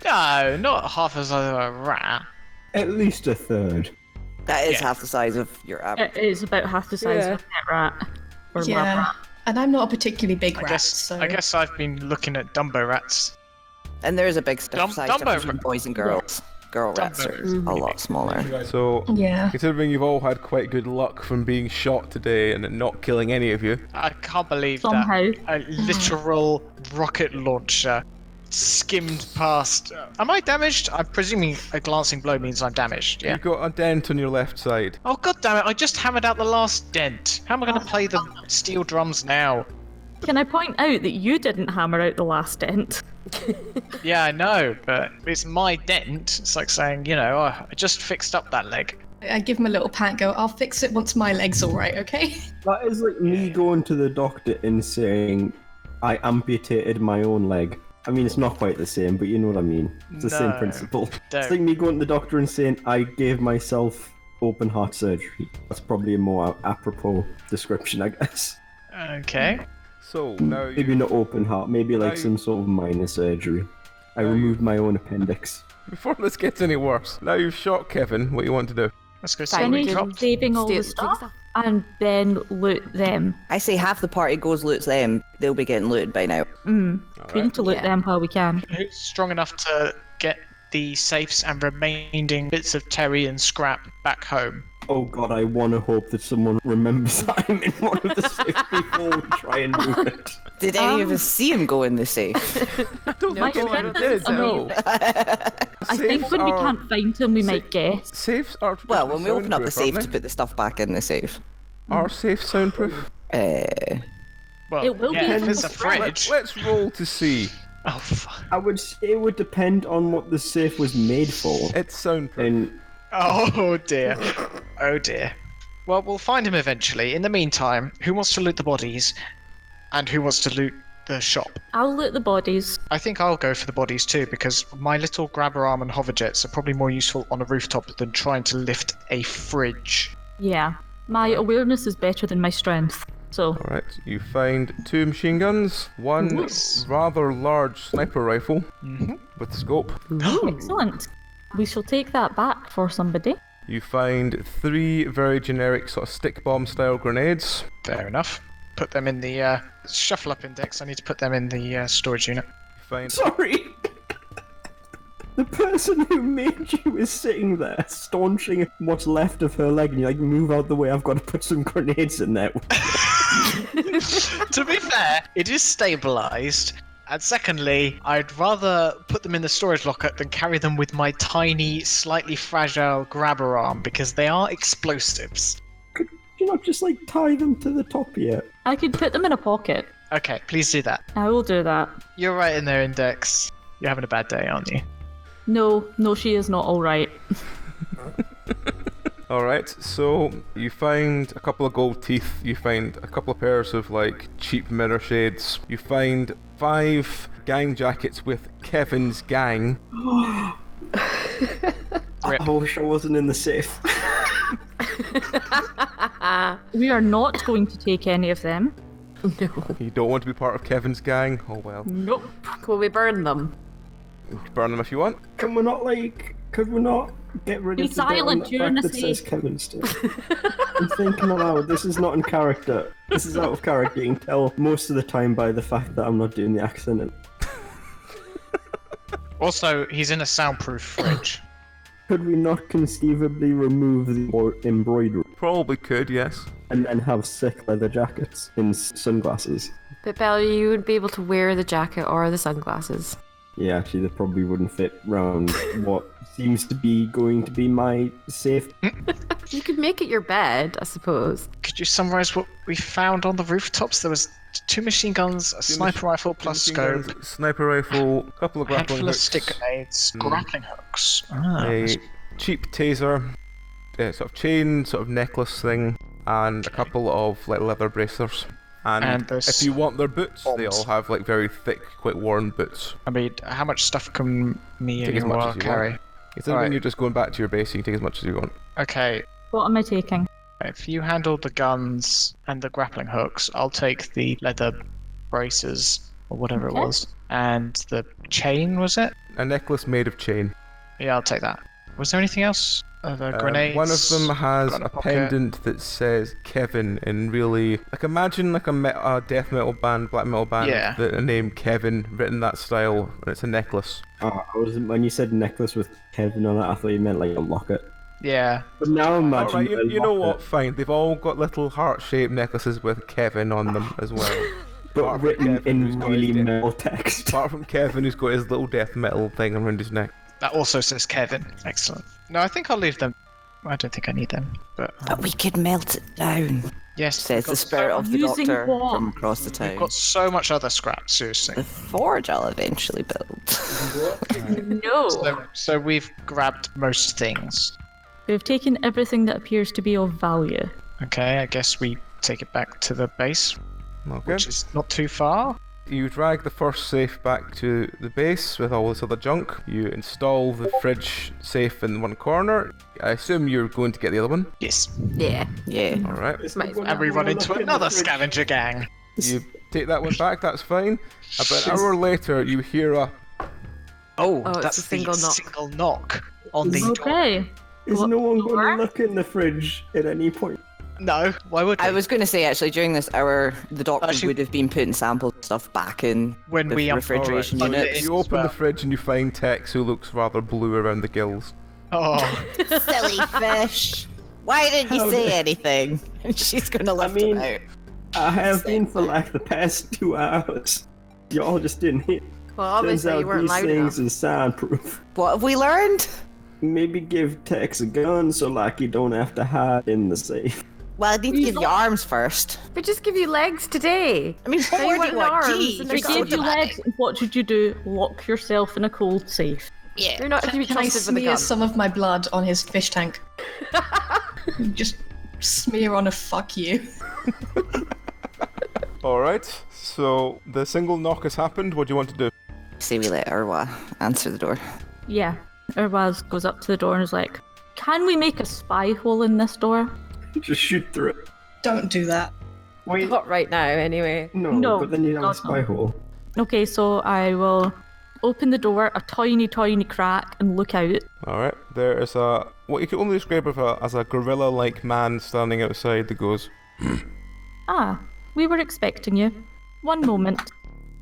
No, not half as a rat. At least a third. That is Yeah. half the size of your average. It is about half the size of a pet rat. Or lab Yeah. rat. And I'm not a particularly big rat, I so... guess I've been looking at Dumbo rats. And there's a big size Dumbo difference between boys and girls. Girl rats are a lot smaller. So, Yeah. considering you've all had quite good luck from being shot today and it not killing any of you, I can't believe Somehow. that a literal rocket launcher skimmed past. Am I damaged? I'm presuming a glancing blow means I'm damaged, yeah? you've got a dent on your left side. Oh god damn it, I just hammered out the last dent. How am I going to play the steel drums now? Can I point out that you didn't hammer out the last dent? Yeah, I know, but it's my dent. It's like saying, you know, oh, I just fixed up that leg. I give him a little pat, go, I'll fix it once my leg's alright, okay? That is like me going to the doctor and saying, I amputated my own leg. I mean, it's not quite the same, but you know what I mean. It's the same No, principle. don't. It's like me going to the doctor and saying, I gave myself open heart surgery. That's probably a more apropos description, I guess. Okay. So now Maybe not open heart, maybe like now- some sort of minor surgery. I removed my own appendix. before this gets any worse, now you've shot Kevin. What do you want to do? Let's go see what we Finish dropped. saving all the Steal- stuff and then loot them. I say half the party goes loots them. They'll be getting looted by now. We need to loot them while we can. Who's strong enough to get the safes and remaining bits of Terry and Scrap back home? Oh god, I want to hope that someone remembers that I'm in one of the safes before we try and move it. Did any of us see him go in the safe? I don't My think goodness, anyone did. No. I think when we can't find him, we might guess. Safes are Well, when we open up the soundproof, safe aren't to put the stuff back in the safe. they? Are safes soundproof? Well, It will be yeah, if in it's the a fridge. Let's roll to see. Oh, fuck. I would say it would depend on what the safe was made for. It's soundproof. And Oh, dear. Oh, dear. Well, we'll find him eventually. In the meantime, who wants to loot the bodies? And who wants to loot the shop? I'll loot the bodies. I think I'll go for the bodies too, because my little grabber arm and hover jets are probably more useful on a rooftop than trying to lift a fridge. Yeah. My awareness is better than my strength. So, Alright, you find 2 machine guns, one rather large sniper rifle with scope. excellent. We shall take that back for somebody. You find 3 very generic sort of stick bomb style grenades. Fair enough. Put them in the shuffle up index. I need to put them in the storage unit. You find sorry! The person who made you is sitting there, staunching what's left of her leg, and you're like, move out the way, I've got to put some grenades in there. To be fair, it is stabilized. And secondly, I'd rather put them in the storage locker than carry them with my tiny, slightly fragile grabber arm, because they are explosives. Could you not just, like, tie them to the top yet? I could put them in a pocket. Okay, please do that. I will do that. You're right in there, Index. You're having a bad day, aren't you? No, she is not alright. Alright, so you find a couple of gold teeth, you find a couple of pairs of like cheap mirror shades, you find 5 gang jackets with Kevin's gang. I wish I wasn't in the safe. We are not going to take any of them. No. You don't want to be part of Kevin's gang? Oh well. Nope. Will we burn them? You can burn them if you want. Could we not get rid Be of the bit on silent, the you're back in a that says safe. Kevin still? I'm thinking aloud, this is not in character. This is out of character. You can tell most of the time by the fact that I'm not doing the accent. Also, he's in a soundproof fridge. Could we not conceivably remove the embroidery Probably could, yes. and then have sick leather jackets and sunglasses? But Belle, you would be able to wear the jacket or the sunglasses. Yeah, actually, they probably wouldn't fit round what seems to be going to be my safe. You could make it your bed, I suppose. Could you summarize what we found on the rooftops? There was 2 machine guns, a sniper rifle plus Machine scope, guns, sniper rifle, a couple of a handful grappling of hooks, stick grenades, grappling hooks. Ah, a cheap taser, sort of chain, sort of necklace thing, and a couple of like leather bracers. And there's if you want their boots, they bombs. all have like very thick, quite worn boots. I mean, how much stuff can me Take and as much you as you carry? want. It's when Alright. you're just going back to your base, you can take as much as you want. Okay, What am I taking? if you handle the guns and the grappling hooks, I'll take the leather braces, or whatever Okay. it was. And the chain, was it? A necklace made of chain. Yeah, I'll take that. Was there anything else? The grenades? One of them has got in a pocket. pendant that says Kevin in really like imagine like a death metal band, black metal band, Yeah. that a name Kevin written that style, and it's a necklace. When you said necklace with Kevin on it, I thought you meant like a locket. Yeah. But now imagine. Alright, a you know locket, what? Fine. They've all got little heart-shaped necklaces with Kevin on them as well. But Apart from written Kevin, who's in got really his death- metal text. Apart from Kevin, who's got his little death metal thing around his neck. That also says Kevin. Excellent. No, I think I'll leave them. I don't think I need them. But But we could melt it down, yes, says we've the got spirit of the Using doctor what? from across the We've town. got so much other scrap, seriously. The forge I'll eventually build. No. So we've grabbed most things. We've taken everything that appears to be of value. Okay, I guess we take it back to the base, Okay. which is not too far. You drag the first safe back to the base with all this other junk. You install the fridge safe in one corner. I assume you're going to get the other one. Yes. Yeah. Yeah. Alright. And we run into another scavenger gang. You take that one back, that's fine. About an hour later, you hear a... Oh, it's that's a single the knock. single knock on the door. Okay. Is no one going to look in the fridge at any point? No, why would we? I was going to say, actually, during this hour, the doctor Actually- would have been putting sample stuff back in When the we refrigeration Alright. units. You open the fridge and you find Tex, who looks rather blue around the gills. Oh, Silly fish. Why didn't you say anything? And she's going to lift mean- it out. I have been for like the past 2 hours. Y'all just didn't hit. Well, Turns obviously out you weren't these loud things enough. is soundproof. What have we learned? Maybe give Tex a gun so like you don't have to hide in the safe. Well, I need to give you arms first. But just give you legs today. I mean, Now what you more do want you want? arms Gee, and you're We so gave you dramatic. legs, what should you do? Lock yourself in a cold safe. Yeah. You're not to be Can I trusted with a smear gun. some of my blood on his fish tank? Just smear on a fuck you. Alright, so the single knock has happened. What do you want to do? Say we let Irwa answer the door. Yeah. Urwaz goes up to the door and is like, can we make a spy hole in this door? Just shoot through it. Don't do that. Wait, Not right now, anyway. No, but then you have a God, spy no. hole. Okay, so I will open the door a tiny, tiny crack and look out. Alright, there is a... what you can only describe as a gorilla-like man standing outside that goes... Ah, we were expecting you. One moment.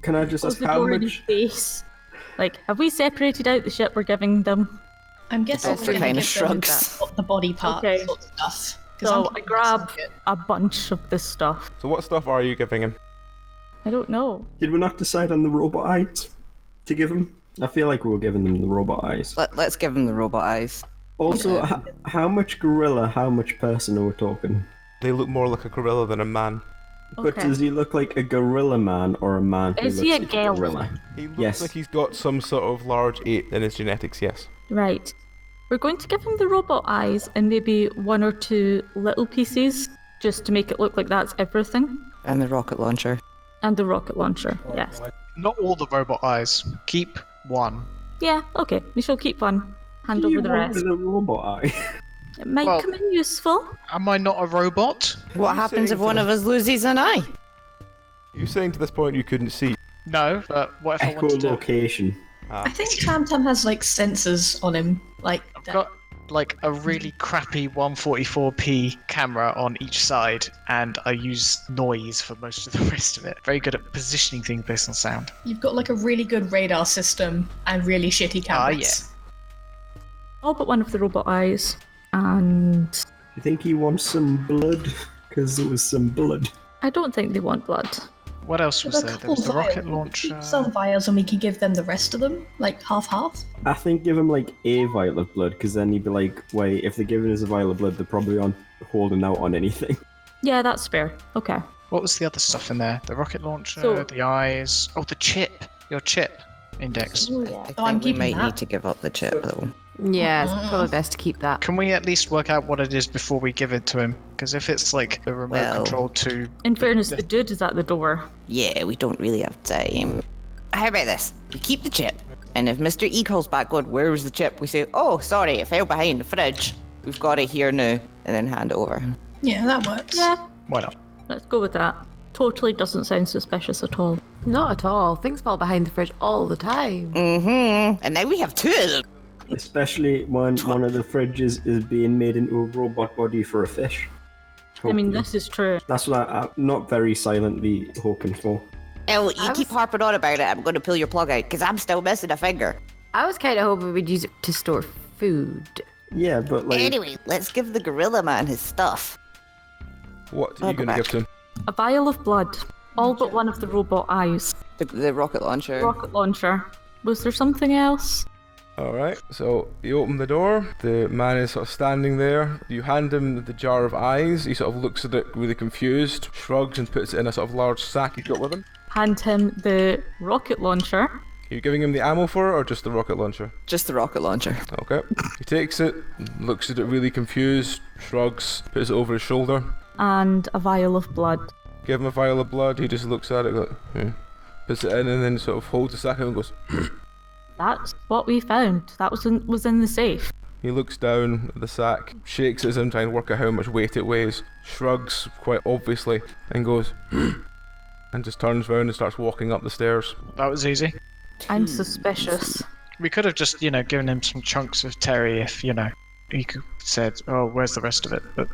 Can I just Close ask the how door in his much? face. Like, have we separated out the shit we're giving them? I'm guessing Doctor we're going kinda to give them shrugs. the body part Okay. sort of stuff. 'cause So I'm I grab a bunch of this stuff. So what stuff are you giving him? I don't know. Did we not decide on the robot eyes to give him? I feel like we were giving them the robot eyes. Let's give him the robot eyes. Also, how much gorilla, how much person are we talking? They look more like a gorilla than a man. But Okay. does he look like a gorilla man or a man who Is looks he a like Gale? gorilla? He looks Yes. like he's got some sort of large ape in his genetics, yes. Right. We're going to give him the robot eyes and maybe one or two little pieces just to make it look like that's everything. And the rocket launcher. And the rocket launcher, yes. not all the robot eyes. Keep one. Yeah, okay. We shall keep one. Hand Do over you the want rest. the robot eye? It might Well- come in useful. Am I not a robot? What happens saying if one of us loses an eye? You're saying to this point you couldn't see. No, but what if I want to do? Echolocation. I think Tam Tam has like sensors on him, like I've got like a really crappy 144p camera on each side, and I use noise for most of the rest of it. Very good at positioning things based on sound. you've got like a really good radar system and really shitty cameras. All but one of the robot eyes. And Do you think he wants some blood? Because there was some blood. I don't think they want blood. What else was There's a there? There couple was the rocket vials. launcher. Keep some vials and we could give them the rest of them, like half. I think give him like a vial of blood, because then he'd be like, wait, if they're giving us a vial of blood, they're probably on holding out on anything. Yeah, that's fair. Okay. What was the other stuff in there? The rocket launcher, So- the eyes. Oh, the chip. Your chip index. Oh, I yeah. think Oh, I'm we keeping might that. need to give up the chip though. Yeah, it's probably best to keep that. Can we at least work out what it is before we give it to him? Because if it's like a remote Well- control to... In fairness, the dude is at the door. Yeah, we don't really have time. How about this? We keep the chip, and if Mr. E calls back going, where was the chip? We say, oh, sorry, it fell behind the fridge. We've got it here now, and then hand it over. Yeah, that works. Yeah, Why not? let's go with that. Totally doesn't sound suspicious at all. Not at all. Things fall behind the fridge all the time. Mm-hmm. And now we have two of them. Especially when one of the fridges is being made into a robot body for a fish. I mean, Hopefully. this is true. That's what I'm not very silently hoping for. Oh, you keep harping on about it. I'm going to pull your plug out, because I'm still missing a finger. I was kind of hoping we'd use it to store food. Yeah, but like, Anyway, let's give the gorilla man his stuff. What are I'll you go going to give back. to him? A vial of blood. All but one of the robot eyes. The rocket launcher. Rocket launcher. Was there something else? Alright, so you open the door, the man is sort of standing there, you hand him the jar of eyes, he sort of looks at it really confused, shrugs and puts it in a sort of large sack he's got with him. Hand him the rocket launcher. Are you giving him the ammo for it or just the rocket launcher? Just the rocket launcher. Okay. He takes it, looks at it really confused, shrugs, puts it over his shoulder. And a vial of blood. Give him a vial of blood, he just looks at it like, puts puts it in, and then sort of holds the sack out and goes. That's what we found. That was in the safe. He looks down at the sack, shakes it as him trying to work out how much weight it weighs, shrugs quite obviously, and goes, and just turns round and starts walking up the stairs. That was easy. I'm suspicious. We could have just, given him some chunks of Terry if, he could said, oh, where's the rest of it? But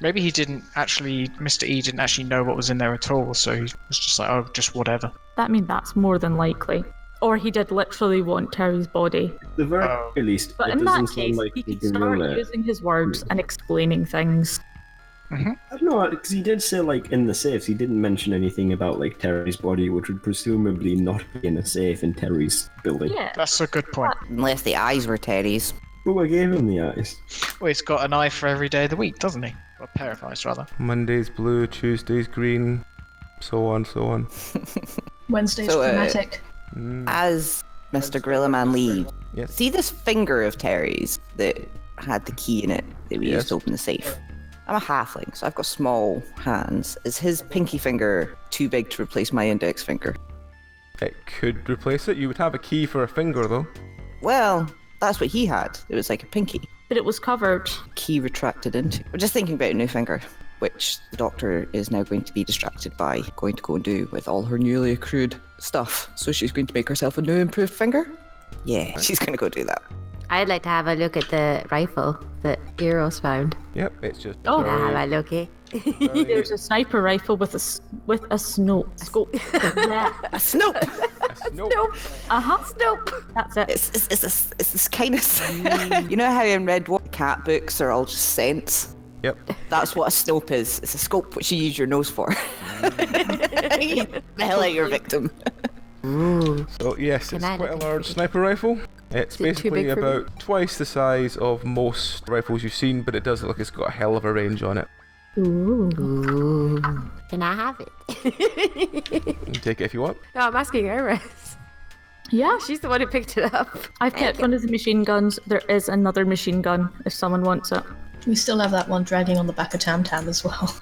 maybe he didn't actually, Mr. E didn't actually know what was in there at all, so he was just like, oh, just whatever. That's more than likely. Or he did literally want Terry's body. At the very least, But it in doesn't that sound case, like he he can can rule start it. using his words and explaining things. I don't know, because he did say, in the safes, he didn't mention anything about, Terry's body, which would presumably not be in a safe in Terry's building. Yeah. That's a good point. Unless the eyes were Terry's. But I gave him the eyes. Well, he's got an eye for every day of the week, doesn't he? Or a pair of eyes, rather. Monday's blue, Tuesday's green, so on, so on. Wednesday's So, chromatic. As Mr. Gorillaman leaves, Yes. see this finger of Terry's that had the key in it that we Yes. used to open the safe? I'm a halfling, so I've got small hands. Is his pinky finger too big to replace my index finger? It could replace it. You would have a key for a finger, though. Well, that's what he had. It was like a pinky. But it was covered. Key retracted into. We're just thinking about a new finger, which the doctor is now going to be distracted by going to go and do with all her newly accrued stuff. So she's going to make herself a new improved finger? Yeah, she's going to go do that. I'd like to have a look at the rifle that Eros found. Yep, it's just. Oh. very- Have a looky. There's a sniper rifle with a scope. Yeah. A Snope! Nope. Snope. That's it. It's this kind of... You know how in Red Dwarf cat books are all just scents? Yep. That's what a Snope is. It's a scope which you use your nose for. The hell out of your victim. So yes, it's I quite a look large sniper rifle. It's Is it too basically big for me? about twice the size of most rifles you've seen, but it does look like it's got a hell of a range on it. Ooh. Can I have it? You can take it if you want. No, I'm asking Iris. Yeah. She's the one who picked it up. I've kept one of the machine guns. There is another machine gun if someone wants it. We still have that one dragging on the back of Tam Tam as well.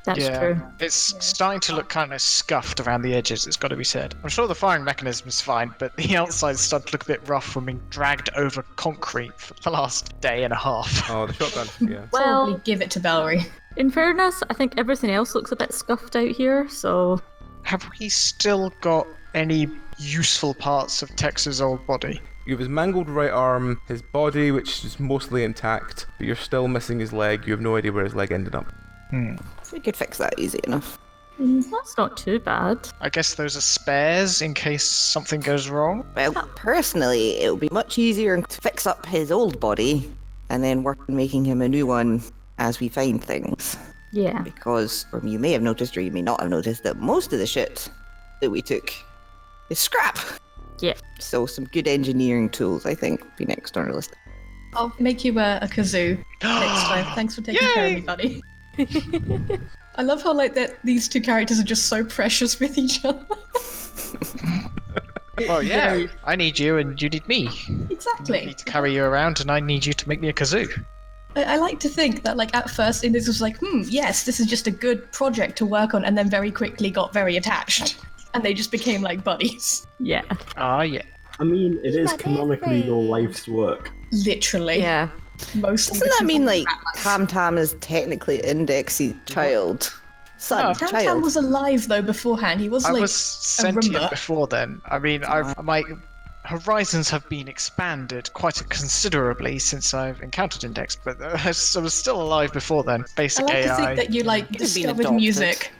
That's true. It's starting to look kind of scuffed around the edges, it's got to be said. I'm sure the firing mechanism is fine, but the outside's starting to look a bit rough from being dragged over concrete for the last day and a half. Oh, the shotgun. Yeah. Probably Well, give it to Valerie. in fairness, I think everything else looks a bit scuffed out here, so... Have we still got any useful parts of Tex's old body? You have his mangled right arm, his body, which is mostly intact, but you're still missing his leg. You have no idea where his leg ended up. We could fix that easy enough. That's not too bad. I guess those are spares in case something goes wrong. Well, personally, it would be much easier to fix up his old body and then work on making him a new one as we find things. Yeah. Because, or you may have noticed, or you may not have noticed, that most of the shit that we took is scrap. Yeah. So some good engineering tools, I think, would be next on our list. I'll make you a kazoo next time. Thanks for taking care of me, buddy. I love how that these two characters are just so precious with each other. Well, yeah, I need you and you need me. I Exactly. need to carry you around and I need you to make me a kazoo. I like to think that, at first, Index was like, yes, this is just a good project to work on, and then very quickly got very attached. And they just became, buddies. Yeah. Ah, yeah. I mean, it is my canonically your favorite. life's work. Literally. Yeah. Mostly. Doesn't that because mean, of like, that last- Tam Tam is technically Index's child? Son, Tam child. Tam was alive, though, beforehand. He was, I like, was sentient Roomba. before then. I mean, my horizons have been expanded quite considerably since I've encountered Index, but I was still alive before then. I Basic like to AI. think that you, been discovered adopted. music.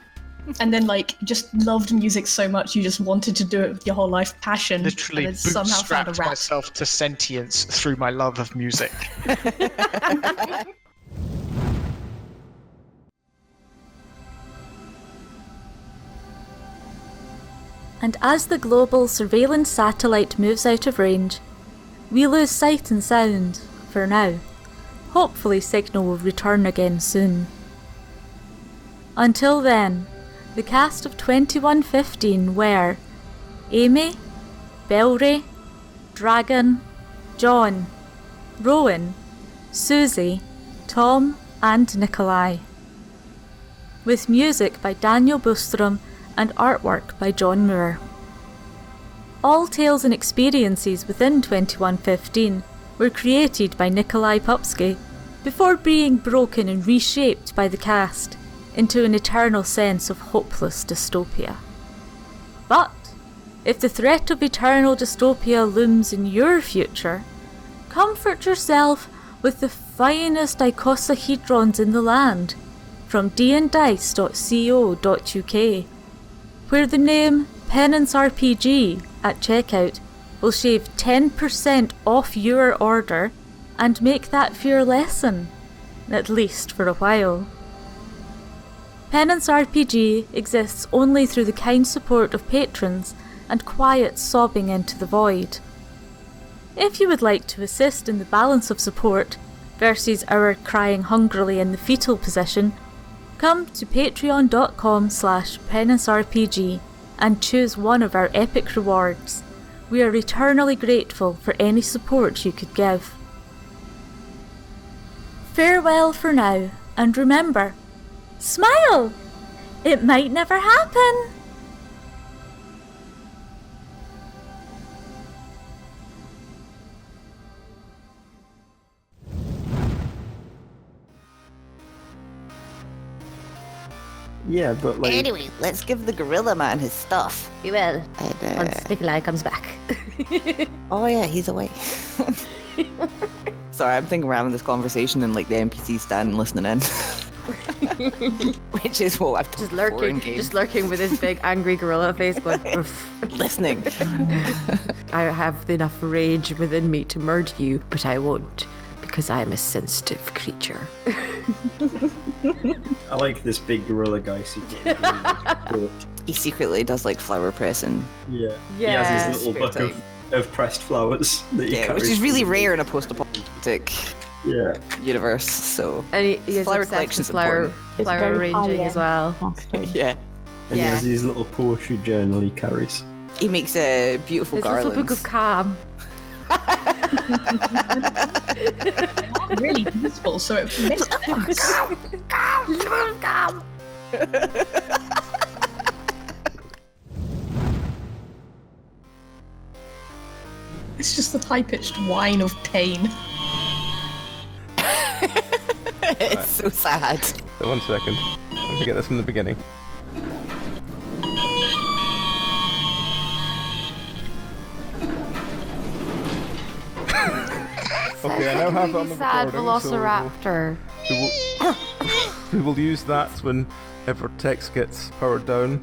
And then, just loved music so much you just wanted to do it with your whole life passion. Literally and then somehow found a bootstrapped rap. myself to sentience through my love of music. And as the global surveillance satellite moves out of range, we lose sight and sound, for now. Hopefully signal will return again soon. Until then, the cast of 2115 were Amy, Belry, Dragon, John, Rowan, Susie, Tom and Nikolai. With music by Daniel Bostrom and artwork by John Moore. All tales and experiences within 2115 were created by Nikolai Pupsky before being broken and reshaped by the cast into an eternal sense of hopeless dystopia. But if the threat of eternal dystopia looms in your future, comfort yourself with the finest icosahedrons in the land from dndice.co.uk, where the name Penance RPG at checkout will shave 10% off your order and make that fear lessen, at least for a while. Penance RPG exists only through the kind support of patrons and quiet sobbing into the void. If you would like to assist in the balance of support versus our crying hungrily in the fetal position, come to patreon.com/penancerpg and choose one of our epic rewards. We are eternally grateful for any support you could give. Farewell for now, and remember, smile! It might never happen! Yeah, but like... Anyway, let's give the gorilla man his stuff. We will. And, Once Nikolai comes back. oh yeah, he's away. Sorry, I'm thinking we're having this conversation and like the NPCs standing listening in. Which is what I've Just lurking with his big angry gorilla face going, listening. I have enough rage within me to murder you, but I won't, because I am a sensitive creature. I like this big gorilla guy. He secretly does like flower pressing. Yeah. He has his little book of pressed flowers that he carries. Which is really rare in a post-apocalyptic universe. So and he has flower collections collection's flower arranging as well. Yeah. And he has his little poetry journal he carries. He makes a beautiful garland. His little book of calm. Really peaceful, so it makes sense. Calm. It's just the high-pitched whine of pain. It's so sad. So 1 second. Let me get this from the beginning. Okay, I now have it on the Sad recording, velociraptor. we will use that whenever text gets powered down.